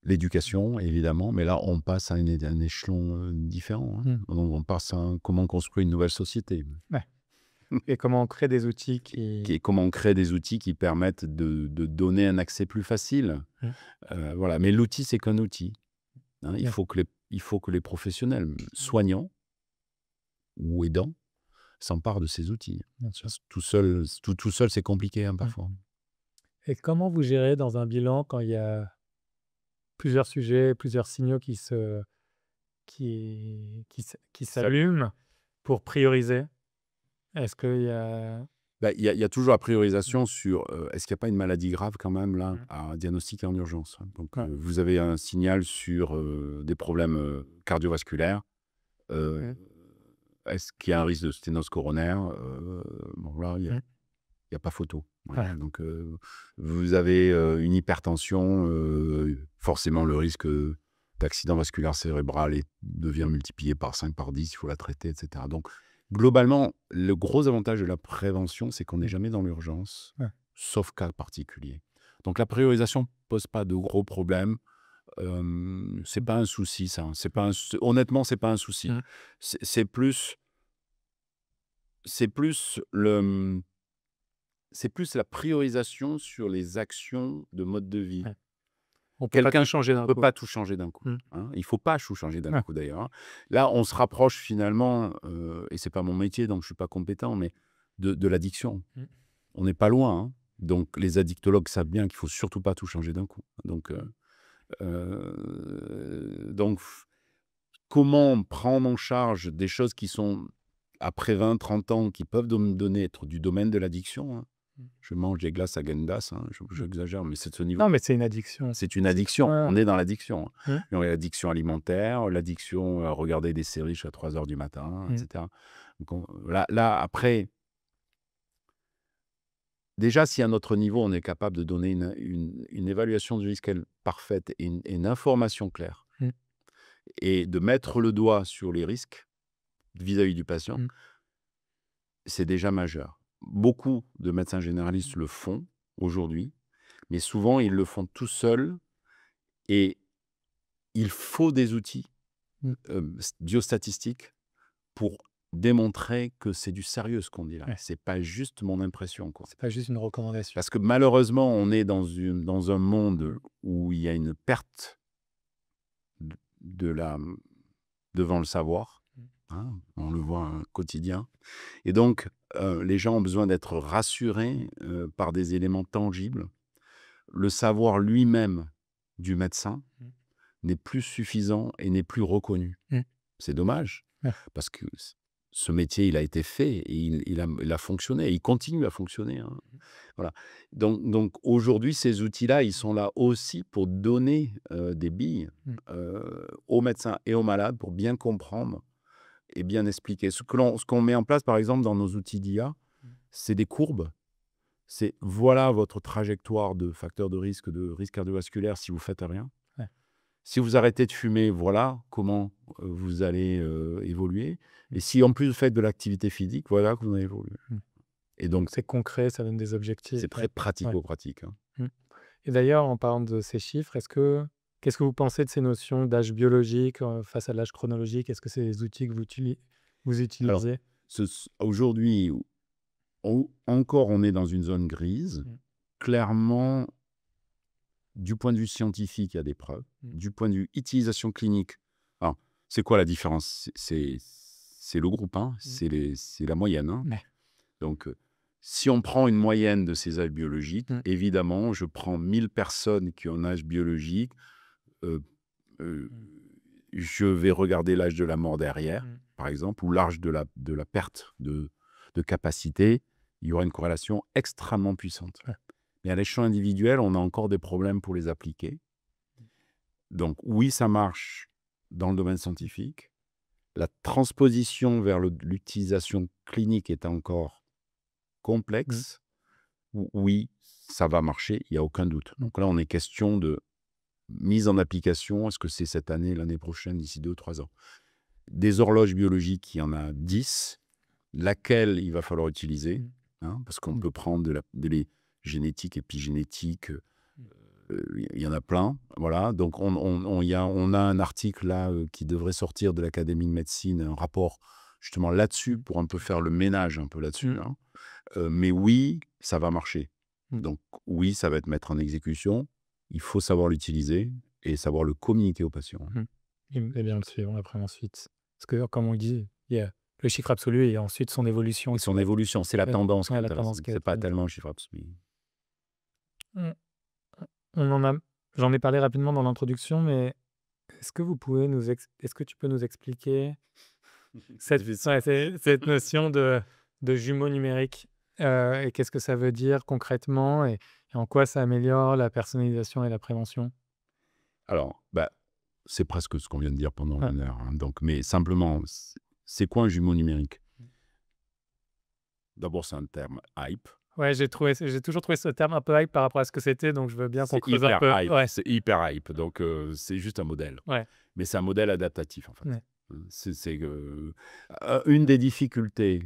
L'éducation, évidemment, mais là, on passe à un échelon différent, hein. Mmh. On passe à comment construire une nouvelle société. Ouais. Et comment on crée des outils qui Comment on crée des outils qui permettent de donner un accès plus facile. Mmh. Voilà. Mais l'outil, c'est qu'un outil, hein. Ouais. Il faut que les professionnels soignants ou aidants s'emparent de ces outils. Bien sûr. Parce que tout seul, c'est compliqué, hein, Mmh. parfois. Et comment vous gérez dans un bilan quand il y a plusieurs sujets, plusieurs signaux qui Ça s'allument pour prioriser? Est-ce qu'il y a Bah, il y a toujours la priorisation sur, est-ce qu'il y a pas une maladie grave quand même là, Mmh. à diagnostiquer en urgence, hein? Donc, Ouais. vous avez un signal sur, des problèmes, cardiovasculaires, Mmh. heu, est-ce qu'il y a un risque de sténose coronaire? Bon là, Mmh. il y a pas photo. Ouais. Voilà, donc, vous avez, une hypertension, forcément le risque, d'accident vasculaire cérébral devient multiplié par 5, par 10, il faut la traiter et cetera. Donc globalement, le gros avantage de la prévention, c'est qu'on n'est Mmh. jamais dans l'urgence, Ouais. sauf cas particulier. Donc la priorisation pose pas de gros problèmes, c'est Mmh. pas un souci ça, hein. C'est pas un s Honnêtement, c'est pas un souci. Mmh. C'est plus c'est plus le, c'est plus la priorisation sur les actions de mode de vie. Ouais. On peut pas tout changer On d'un peut coup. pas tout changer d'un coup, Mmh. hein. Il faut pas tout changer d'un Ouais. coup d'ailleurs, hein. Là, on se rapproche finalement, et c'est pas mon métier, donc je suis pas compétent, mais de l'addiction. Mmh. On n'est pas loin, hein. Donc les addictologues savent bien qu'il faut surtout pas tout changer d'un coup. Donc comment prendre en charge des choses qui sont après 20, 30 ans, qui peuvent être du domaine de l'addiction, hein. Mmh. Je mange des glaces à Häagen-Dazs, hein, Mmh. j'exagère, mais c'est de ce niveau. Non, mais c'est une addiction. C'est une addiction, Ouais. on est dans l'addiction, hein. Mmh. Il y a l'addiction alimentaire, l'addiction à regarder des séries jusqu'à 3 heures du matin, et Mmh. cetera. Donc là après, déjà si à notre niveau, on est capable de donner une évaluation du risque parfaite et une information claire Mmh. et de mettre le doigt sur les risques vis-à-vis du patient, Mmh. c'est déjà majeur. Beaucoup de médecins généralistes le font aujourd'hui, mais souvent ils le font tout seuls et il faut des outils, Mmh. biostatistiques pour démontrer que c'est du sérieux ce qu'on dit là. Ouais. C'est pas juste mon impression, quoi. C'est pas juste une recommandation. Parce que malheureusement, on est dans un monde où il y a une perte de la devant le savoir, Mmh. hein, on le voit quotidien. Et donc, les gens ont besoin d'être rassurés par des éléments tangibles. Le savoir lui-même du médecin Mmh. n'est plus suffisant et n'est plus reconnu. Mmh. C'est dommage, Ouais. parce que ce métier, il a été fait et il a fonctionné et il continue à fonctionner, hein. Voilà. Donc aujourd'hui, ces outils-là, ils sont là aussi pour donner des billes Mmh. aux médecins et aux malades pour bien comprendre et bien expliquer. Ce qu'on met en place, par exemple, dans nos outils d'IA, Mmh. c'est des courbes. C'est voilà votre trajectoire de facteur de risque cardiovasculaire si vous faites rien. Ouais. Si vous arrêtez de fumer, voilà comment vous allez évoluer. Et si en plus vous faites de l'activité physique, voilà que vous allez évoluer. Mmh. Et donc, C'est concret, ça donne des objectifs. c'est très Ouais. pratico-pratique, hein. Mmh. Et d'ailleurs, en parlant de ces chiffres, qu'est-ce que vous pensez de ces notions d'âge biologique face à l'âge chronologique? Est-ce que c'est des outils que vous Alors, utilisez? aujourd'hui, encore, on est dans une zone grise. Mmh. Clairement, du point de vue scientifique, il y a des preuves. Mmh. Du point de vue utilisation clinique, alors, c'est quoi la différence? C'est le groupe, hein, c'est la moyenne, hein. Ouais. Donc, si on prend une moyenne de ces âges biologiques, Mmh. évidemment, je prends 1000 personnes qui ont un âge biologique, euh, euh, Mmh. je vais regarder l'âge de la mort derrière, Mmh. par exemple, ou l'âge de la perte de capacité, il y aura une corrélation extrêmement puissante. Ouais. Mais à l'échelon individuel, on a encore des problèmes pour les appliquer. Donc oui, ça marche dans le domaine scientifique. La transposition vers l'utilisation clinique est encore complexe. Oui, ça va marcher, il n'y a aucun doute. Donc là, on est question de mise en application. Est-ce que c'est cette année, l'année prochaine, d'ici 2 ou 3 ans? Des horloges biologiques, il y en a 10. Laquelle il va falloir utiliser, Mmh. hein, parce qu'on peut prendre de les génétiques, épigénétiques, il y en a plein. Voilà. Donc, on a un article là qui devrait sortir de l'Académie de médecine, un rapport justement là-dessus pour un peu faire le ménage un peu là-dessus, Mmh. hein. Mais oui, ça va marcher. Mmh. Donc, oui, ça va être mettre en exécution. Il faut savoir l'utiliser et savoir le communiquer aux patients. Mmh. Et bien le suivre après ensuite. Parce que comme on dit, il y a le chiffre absolu et ensuite son évolution. Et son évolution, c'est la Ouais. tendance qui est Ouais, la intéressante. tendance qui est C'est pas intéressante. tellement le chiffre absolu. Mmh. J'en ai parlé rapidement dans l'introduction, mais est-ce que tu peux nous expliquer cette notion de jumeau numérique, et qu'est-ce que ça veut dire concrètement et en quoi ça améliore la personnalisation et la prévention? Alors, c'est presque ce qu'on vient de dire pendant Ouais. 1 heure, hein, donc, mais simplement, c'est quoi un jumeau numérique? D'abord, c'est un terme hype. Ouais, j'ai toujours trouvé ce terme un peu hype par rapport à ce que c'était, donc je veux bien qu'on C'est creuse un hyper peu. hype, Ouais, c'est hyper hype, donc c'est juste un modèle. ouais, Mais c'est un modèle adaptatif, en fait. ouais. Une des difficultés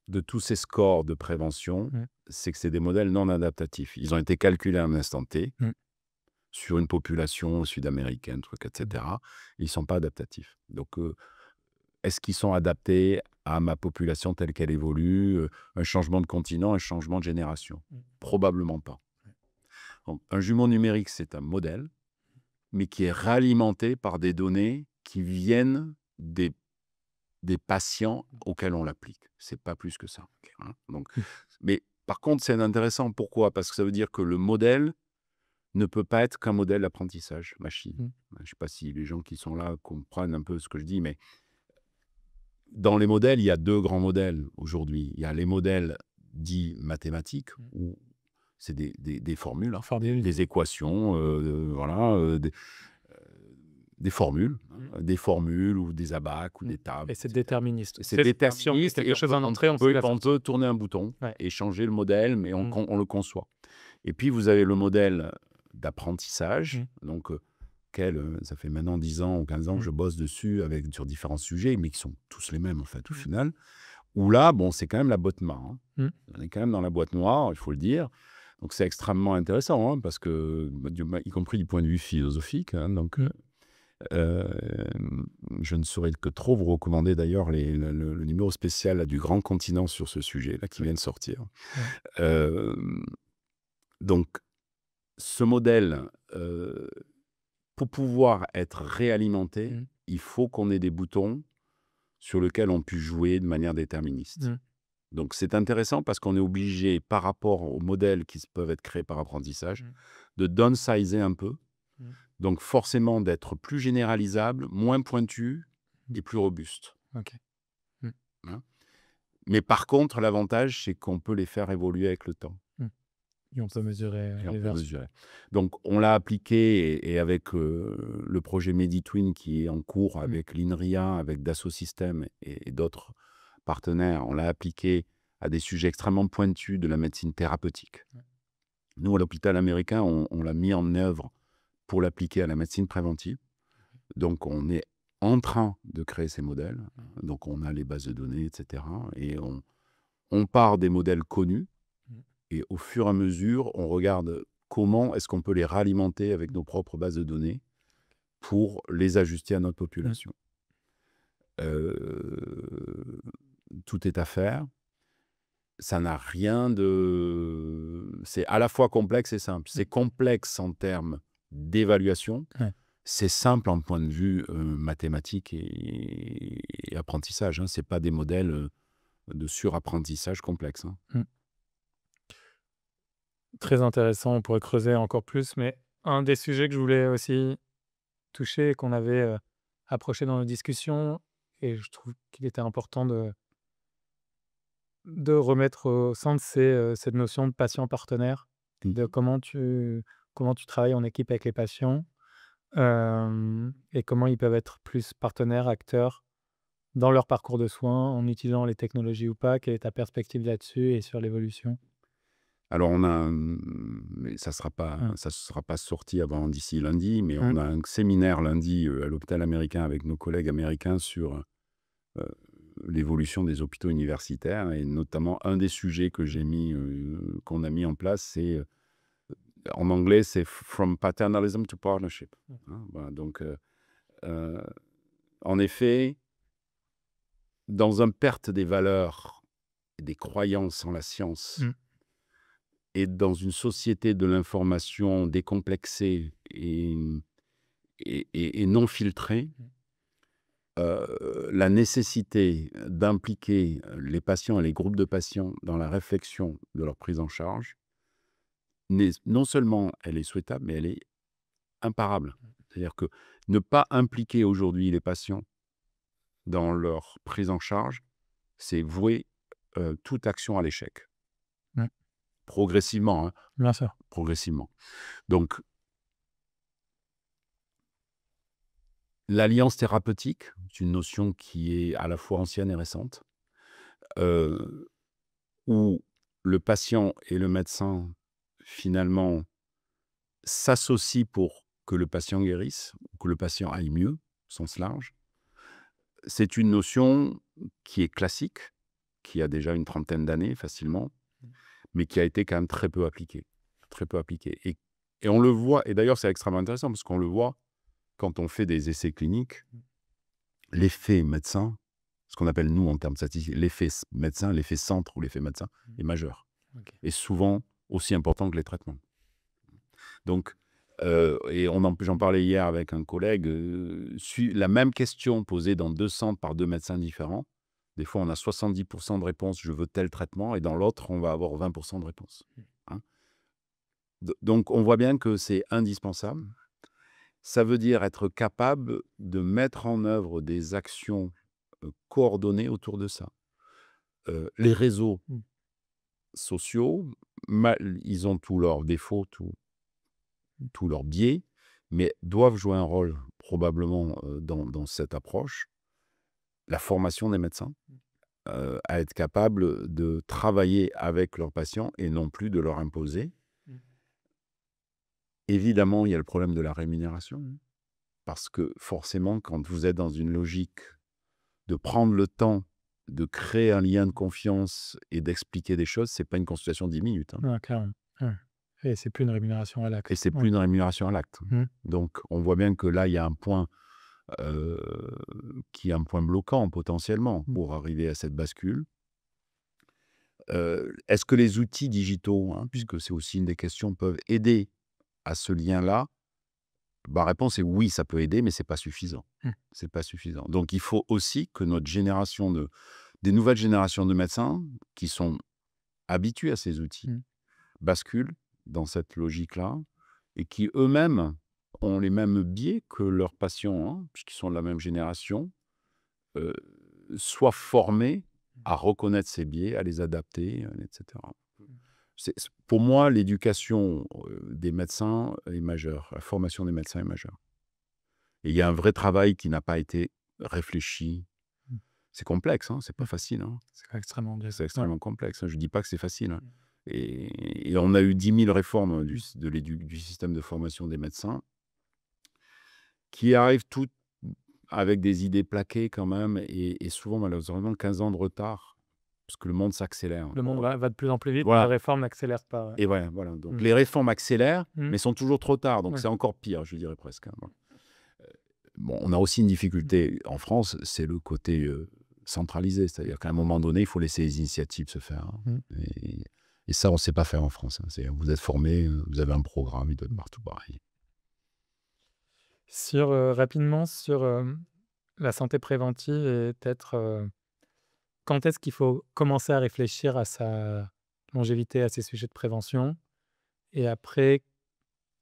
de tous ces scores de prévention, Mmh. c'est que c'est des modèles non adaptatifs. Ils ont été calculés à un instant T, Mmh. sur une population sud-américaine, truc, et cetera. Ils ne sont pas adaptatifs. Donc, est-ce qu'ils sont adaptés à ma population telle qu'elle évolue, un changement de continent, un changement de génération? Mmh. Probablement pas. Donc, un jumeau numérique, c'est un modèle, mais qui est réalimenté par des données qui viennent des patients auxquels on l'applique. C'est pas plus que ça. Hein. Donc, mais par contre, c'est intéressant. Pourquoi? Parce que ça veut dire que le modèle ne peut pas être qu'un modèle d'apprentissage machine. Je ne sais pas si les gens qui sont là comprennent un peu ce que je dis, mais dans les modèles, il y a 2 grands modèles aujourd'hui. Il y a les modèles dits mathématiques, où c'est des formules, hein, des équations, voilà, des formules ou des abacs ou des tables. Et c'est déterministe. C'est déterministe. Quelque chose en entrée, on peut tourner un bouton et changer le modèle, mais on le conçoit. Et puis, vous avez le modèle d'apprentissage, donc ça fait maintenant 10 ans ou 15 ans que je bosse dessus sur différents sujets, mais qui sont tous les mêmes, en fait, au final. Où là, bon, c'est quand même la botte main. Hein. On est quand même dans la boîte noire, il faut le dire. Donc, c'est extrêmement intéressant, hein, parce que, y compris du point de vue philosophique, hein, donc... je ne saurais que trop vous recommander d'ailleurs le numéro spécial là, du Grand Continent sur ce sujet là, qui vient de sortir. Donc, ce modèle, pour pouvoir être réalimenté, il faut qu'on ait des boutons sur lesquels on puisse jouer de manière déterministe. Donc, c'est intéressant parce qu'on est obligé, par rapport aux modèles qui peuvent être créés par apprentissage, de downsizer un peu. Donc, forcément, d'être plus généralisable, moins pointu et plus robuste. Hein? Mais par contre, l'avantage, c'est qu'on peut les faire évoluer avec le temps. Et on peut mesurer les versions. Donc, on l'a appliqué et avec le projet Meditwin qui est en cours avec l'INRIA, avec Dassault Systèmes et d'autres partenaires, on l'a appliqué à des sujets extrêmement pointus de la médecine thérapeutique. Nous, à l'hôpital américain, on l'a mis en œuvre pour l'appliquer à la médecine préventive. Donc, on est en train de créer ces modèles. Donc, on a les bases de données, etc. Et on part des modèles connus. Et au fur et à mesure, on regarde comment est-ce qu'on peut les réalimenter avec nos propres bases de données pour les ajuster à notre population. Tout est à faire. Ça n'a rien de... C'est à la fois complexe et simple. C'est complexe en termes d'évaluation. C'est simple en point de vue mathématique et apprentissage. Hein. Ce n'est pas des modèles de surapprentissage complexes. Hein. Très intéressant, on pourrait creuser encore plus, mais un des sujets que je voulais aussi toucher et qu'on avait approché dans nos discussions, et je trouve qu'il était important de remettre au centre, c'est cette notion de patient partenaire, de comment tu travailles en équipe avec les patients et comment ils peuvent être plus partenaires, acteurs dans leur parcours de soins en utilisant les technologies ou pas. Quelle est ta perspective là-dessus et sur l'évolution? Alors, mais ça sera pas sorti avant d'ici lundi, mais on a un séminaire lundi à l'hôpital américain avec nos collègues américains sur l'évolution des hôpitaux universitaires, et notamment un des sujets que qu'on a mis en place, c'est en anglais, c'est From Paternalism to Partnership. Hein, voilà, donc, en effet, dans une perte des valeurs et des croyances en la science, et dans une société de l'information décomplexée et non filtrée, la nécessité d'impliquer les patients et les groupes de patients dans la réflexion de leur prise en charge, non seulement elle est souhaitable, mais elle est imparable. C'est-à-dire que ne pas impliquer aujourd'hui les patients dans leur prise en charge, c'est vouer toute action à l'échec. Progressivement. Hein. Bien sûr. Progressivement. Donc, l'alliance thérapeutique, c'est une notion qui est à la fois ancienne et récente, où le patient et le médecin, finalement, s'associent pour que le patient guérisse, que le patient aille mieux, au sens large. C'est une notion qui est classique, qui a déjà une trentaine d'années facilement, mais qui a été quand même très peu appliquée. Très peu appliquée. Et on le voit, et d'ailleurs c'est extrêmement intéressant, parce qu'on le voit quand on fait des essais cliniques, l'effet médecin, ce qu'on appelle nous en termes statistiques, l'effet médecin, l'effet centre ou l'effet médecin est majeur. Et souvent aussi important que les traitements. Donc, et j'en parlais hier avec un collègue, la même question posée dans 2 centres par 2 médecins différents, des fois on a 70% de réponses: «Je veux tel traitement» et dans l'autre, on va avoir 20% de réponses, hein. Donc on voit bien que c'est indispensable. Ça veut dire être capable de mettre en œuvre des actions, coordonnées autour de ça. Les réseaux Mmh. sociaux, ils ont tous leurs défauts, tous leurs biais, mais doivent jouer un rôle probablement, dans cette approche. La formation des médecins, à être capable de travailler avec leurs patients et non plus de leur imposer. Mmh. Évidemment, il y a le problème de la rémunération, hein, parce que forcément, quand vous êtes dans une logique de prendre le temps de créer un lien de confiance et d'expliquer des choses, c'est pas une consultation de 10 minutes, hein, Ouais, clairement. Ouais. Et c'est plus une rémunération à et l'acte. c'est Ouais. plus une rémunération à l'acte. Mmh. Donc on voit bien que là, il y a un point, heu, qui est un point bloquant potentiellement Mmh. pour arriver à cette bascule. Est-ce que les outils digitaux, hein, Mmh. puisque c'est aussi une des questions, peuvent aider à ce lien-là? Ma réponse est oui, ça peut aider, mais c'est pas suffisant. Mmh. C'est pas suffisant. Donc il faut aussi que des nouvelles générations de médecins qui sont habitués à ces outils Mmh. basculent dans cette logique-là et qui eux-mêmes ont les mêmes biais que leurs patients, hein, puisqu'ils sont de la même génération, heu, soient formés à reconnaître ces biais, à les adapter, et cetera. Pour moi, l'éducation, des médecins est majeure, la formation des médecins est majeure. Et il y a un vrai travail qui n'a pas été réfléchi. Mmh. C'est complexe, hein, c'est pas Mmh. facile, hein. C'est extrêmement dur. C'est Ouais. extrêmement complexe, hein. Je dis pas que c'est facile, hein. Mmh. Et on a eu 10 000 réformes Mmh. du système de formation des médecins qui arrivent toutes avec des idées plaquées quand même et souvent malheureusement 15 ans de retard, parce que le monde s'accélère. Le monde va de plus en plus vite, les Voilà, réformes n'accélèrent pas, ouais. et voilà, donc Mmh. les réformes accélèrent, Mmh. mais sont toujours trop tard, donc Ouais. c'est encore pire, je dirais presque, hein. Bon, on a aussi une Mmh. difficulté en France, c'est le côté, centralisé. C'est-à-dire qu'à un moment donné, il faut laisser les initiatives se faire, hein, Mmh. et ça, on ne sait pas faire en France, hein. Vous êtes formé, vous avez un programme, il doit être partout pareil. Sur, rapidement sur, la santé préventive et peut-être, quand est-ce qu'il faut commencer à réfléchir à sa longévité, à ces sujets de prévention? Et après,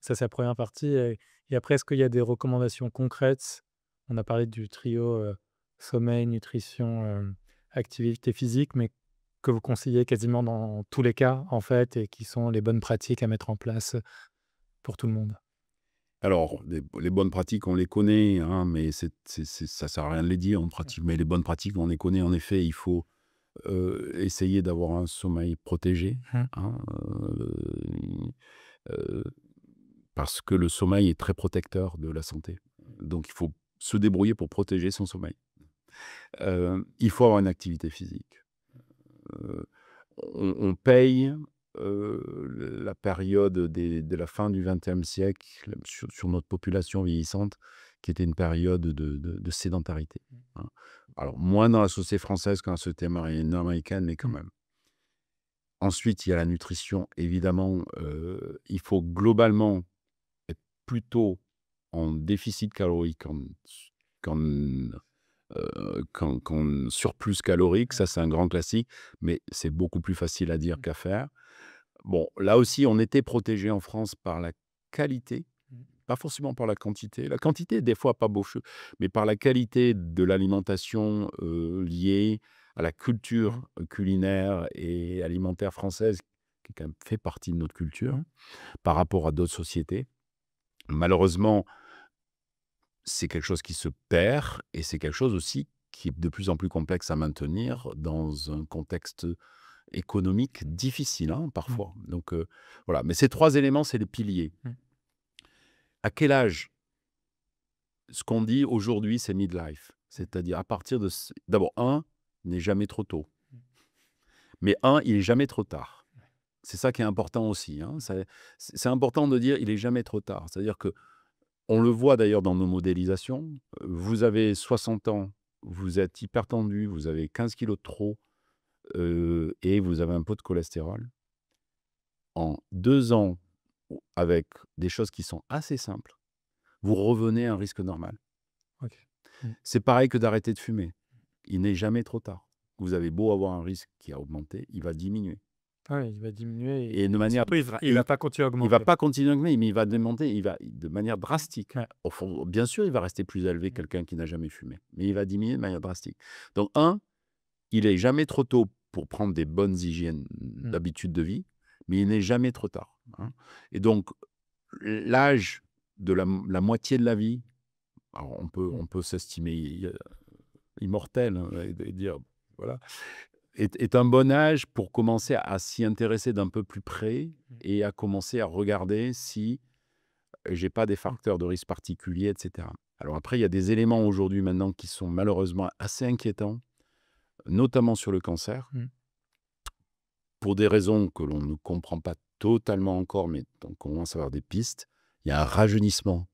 ça c'est la première partie et après est-ce qu'il y a des recommandations concrètes? On a parlé du trio, sommeil, nutrition, activité physique, mais que vous conseillez quasiment dans tous les cas, en fait, et qui sont les bonnes pratiques à mettre en place, pour tout le monde? Alors, les bonnes pratiques, on les connaît, hein, mais ça sert à rien de les dire, mais les bonnes pratiques, on les connaît en effet. Il faut, essayer d'avoir un sommeil protégé, Mmh. hein, heu, parce que le sommeil est très protecteur de la santé. Donc il faut se débrouiller pour protéger son sommeil. Il faut avoir une activité physique. Heu, on paye, la période de la fin du XXe siècle sur notre population vieillissante, qui était une période de sédentarité, hein. Alors moins dans la société française que dans la société américaine, mais quand Mmh. même. Ensuite, il y a la nutrition, évidemment, il faut globalement être plutôt en déficit calorique qu'en qu'en surplus calorique. Ça, c'est un grand classique, mais c'est beaucoup plus facile à dire Mmh. qu'à faire. Bon, là aussi, on était protégé en France par la qualité, Mmh. pas forcément par la quantité. La quantité, des fois, pas beau mais par la qualité de l'alimentation, liée à la Mmh. culture culinaire et alimentaire française, qui quand même fait partie de notre culture, Mmh. par rapport à d'autres sociétés. Malheureusement, c'est quelque chose qui se perd et c'est quelque chose aussi qui est de plus en plus complexe à maintenir dans un contexte économique difficile, hein, Mmh. parfois. Donc, voilà. Mais ces 3 éléments, c'est les piliers. Mmh. À quel âge? Ce qu'on dit aujourd'hui, c'est midlife. C'est-à-dire à partir de d'abord, il n'est jamais trop tôt. Mmh. Mais il est jamais trop tard. C'est ça qui est important aussi, hein. C'est important de dire: «Il est jamais trop tard». C'est-à-dire que on le voit d'ailleurs dans nos modélisations. Vous avez 60 ans, vous êtes hypertendu, vous avez 15 kilos de trop, et vous avez un peu de cholestérol. En 2 ans avec des choses qui sont assez simples, vous revenez à un risque normal. OK. Mmh. C'est pareil que d'arrêter de fumer. Il n'est jamais trop tard. Vous avez beau avoir un risque qui a augmenté, il va diminuer. Ah oui, il va diminuer Et de manière surtout il va pas continuer à il va augmenter. pas continuer à augmenter, mais il va monter, il va de manière drastique. Ouais. Au fond, bien sûr, il va rester plus élevé que quelqu'un qui n'a jamais fumé, mais il va diminuer de manière drastique. Donc il est jamais trop tôt pour prendre des bonnes hygiènes d'habitudes de vie, mais il n'est jamais trop tard, hein. Et donc l'âge de la moitié de la vie, alors on peut s'estimer immortel, hein, et dire voilà, est un bon âge pour commencer à s'y intéresser d'un peu plus près et à commencer à regarder si j'ai pas des facteurs de risque particuliers, et cetera. Alors après, il y a des éléments aujourd'hui maintenant qui sont malheureusement assez inquiétants, notamment sur le cancer, Mmh. pour des raisons que l'on ne comprend pas totalement encore, mais on commence à avoir des pistes. Il y a un rajeunissement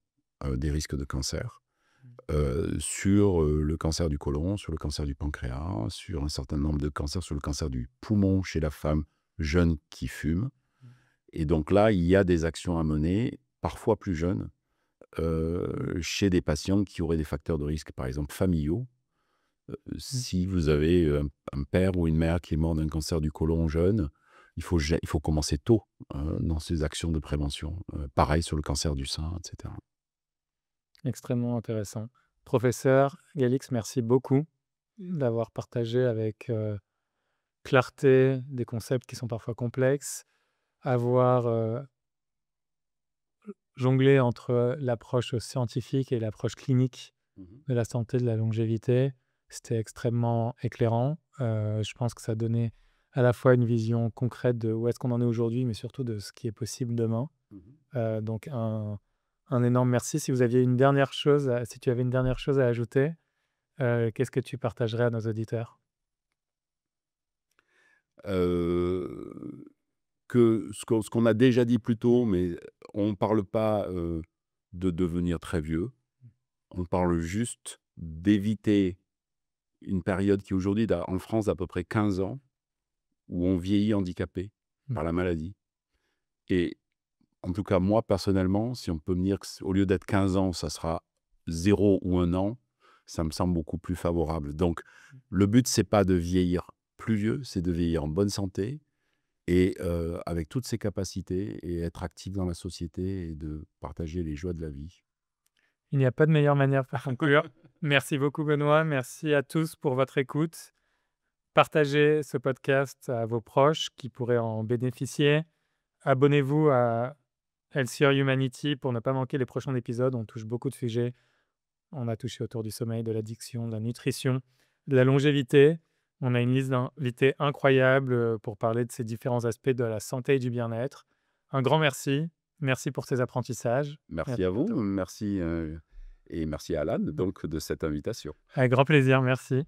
des risques de cancer. Sur le cancer du côlon, sur le cancer du pancréas, sur un certain nombre de cancers, sur le cancer du poumon chez la femme jeune qui fume. Et donc là, il y a des actions à mener, parfois plus jeunes, chez des patients qui auraient des facteurs de risque, par exemple familiaux. Si vous avez un père ou une mère qui est mort d'un cancer du côlon jeune, il faut commencer tôt dans ces actions de prévention. Pareil sur le cancer du sein, etc. Extrêmement intéressant. Professeur Galix, merci beaucoup d'avoir partagé avec, clarté des concepts qui sont parfois complexes, avoir, jonglé entre l'approche scientifique et l'approche clinique de la santé, de la longévité. C'était extrêmement éclairant. Je pense que ça donnait à la fois une vision concrète de où est-ce qu'on en est aujourd'hui, mais surtout de ce qui est possible demain. Donc un énorme merci. Si tu avais une dernière chose à ajouter, qu'est-ce que tu partagerais à nos auditeurs? Heu, que ce qu'on a déjà dit plus tôt, mais on ne parle pas de devenir très vieux. On parle juste d'éviter une période qui aujourd'hui, en France, d'à peu près 15 ans, où on vieillit handicapé par la maladie. Et en tout cas, moi, personnellement, si on peut me dire qu'au lieu d'être 15 ans, ça sera 0 ou 1 an, ça me semble beaucoup plus favorable. Donc, le but, c'est pas de vieillir plus vieux, c'est de vieillir en bonne santé et avec toutes ses capacités et être actif dans la société et de partager les joies de la vie. Il n'y a pas de meilleure manière de conclure. Merci beaucoup Benoît, merci à tous pour votre écoute. Partagez ce podcast à vos proches qui pourraient en bénéficier. Abonnez-vous à Healthier Humanity pour ne pas manquer les prochains épisodes. On touche beaucoup de sujets. On a touché autour du sommeil, de l'addiction, de la nutrition, de la longévité. On a une liste d'invités incroyable pour parler de ces différents aspects de la santé et du bien-être. Un grand merci. Merci pour ces apprentissages. Merci à vous, merci et merci à Alan donc de cette invitation. Avec grand plaisir, merci.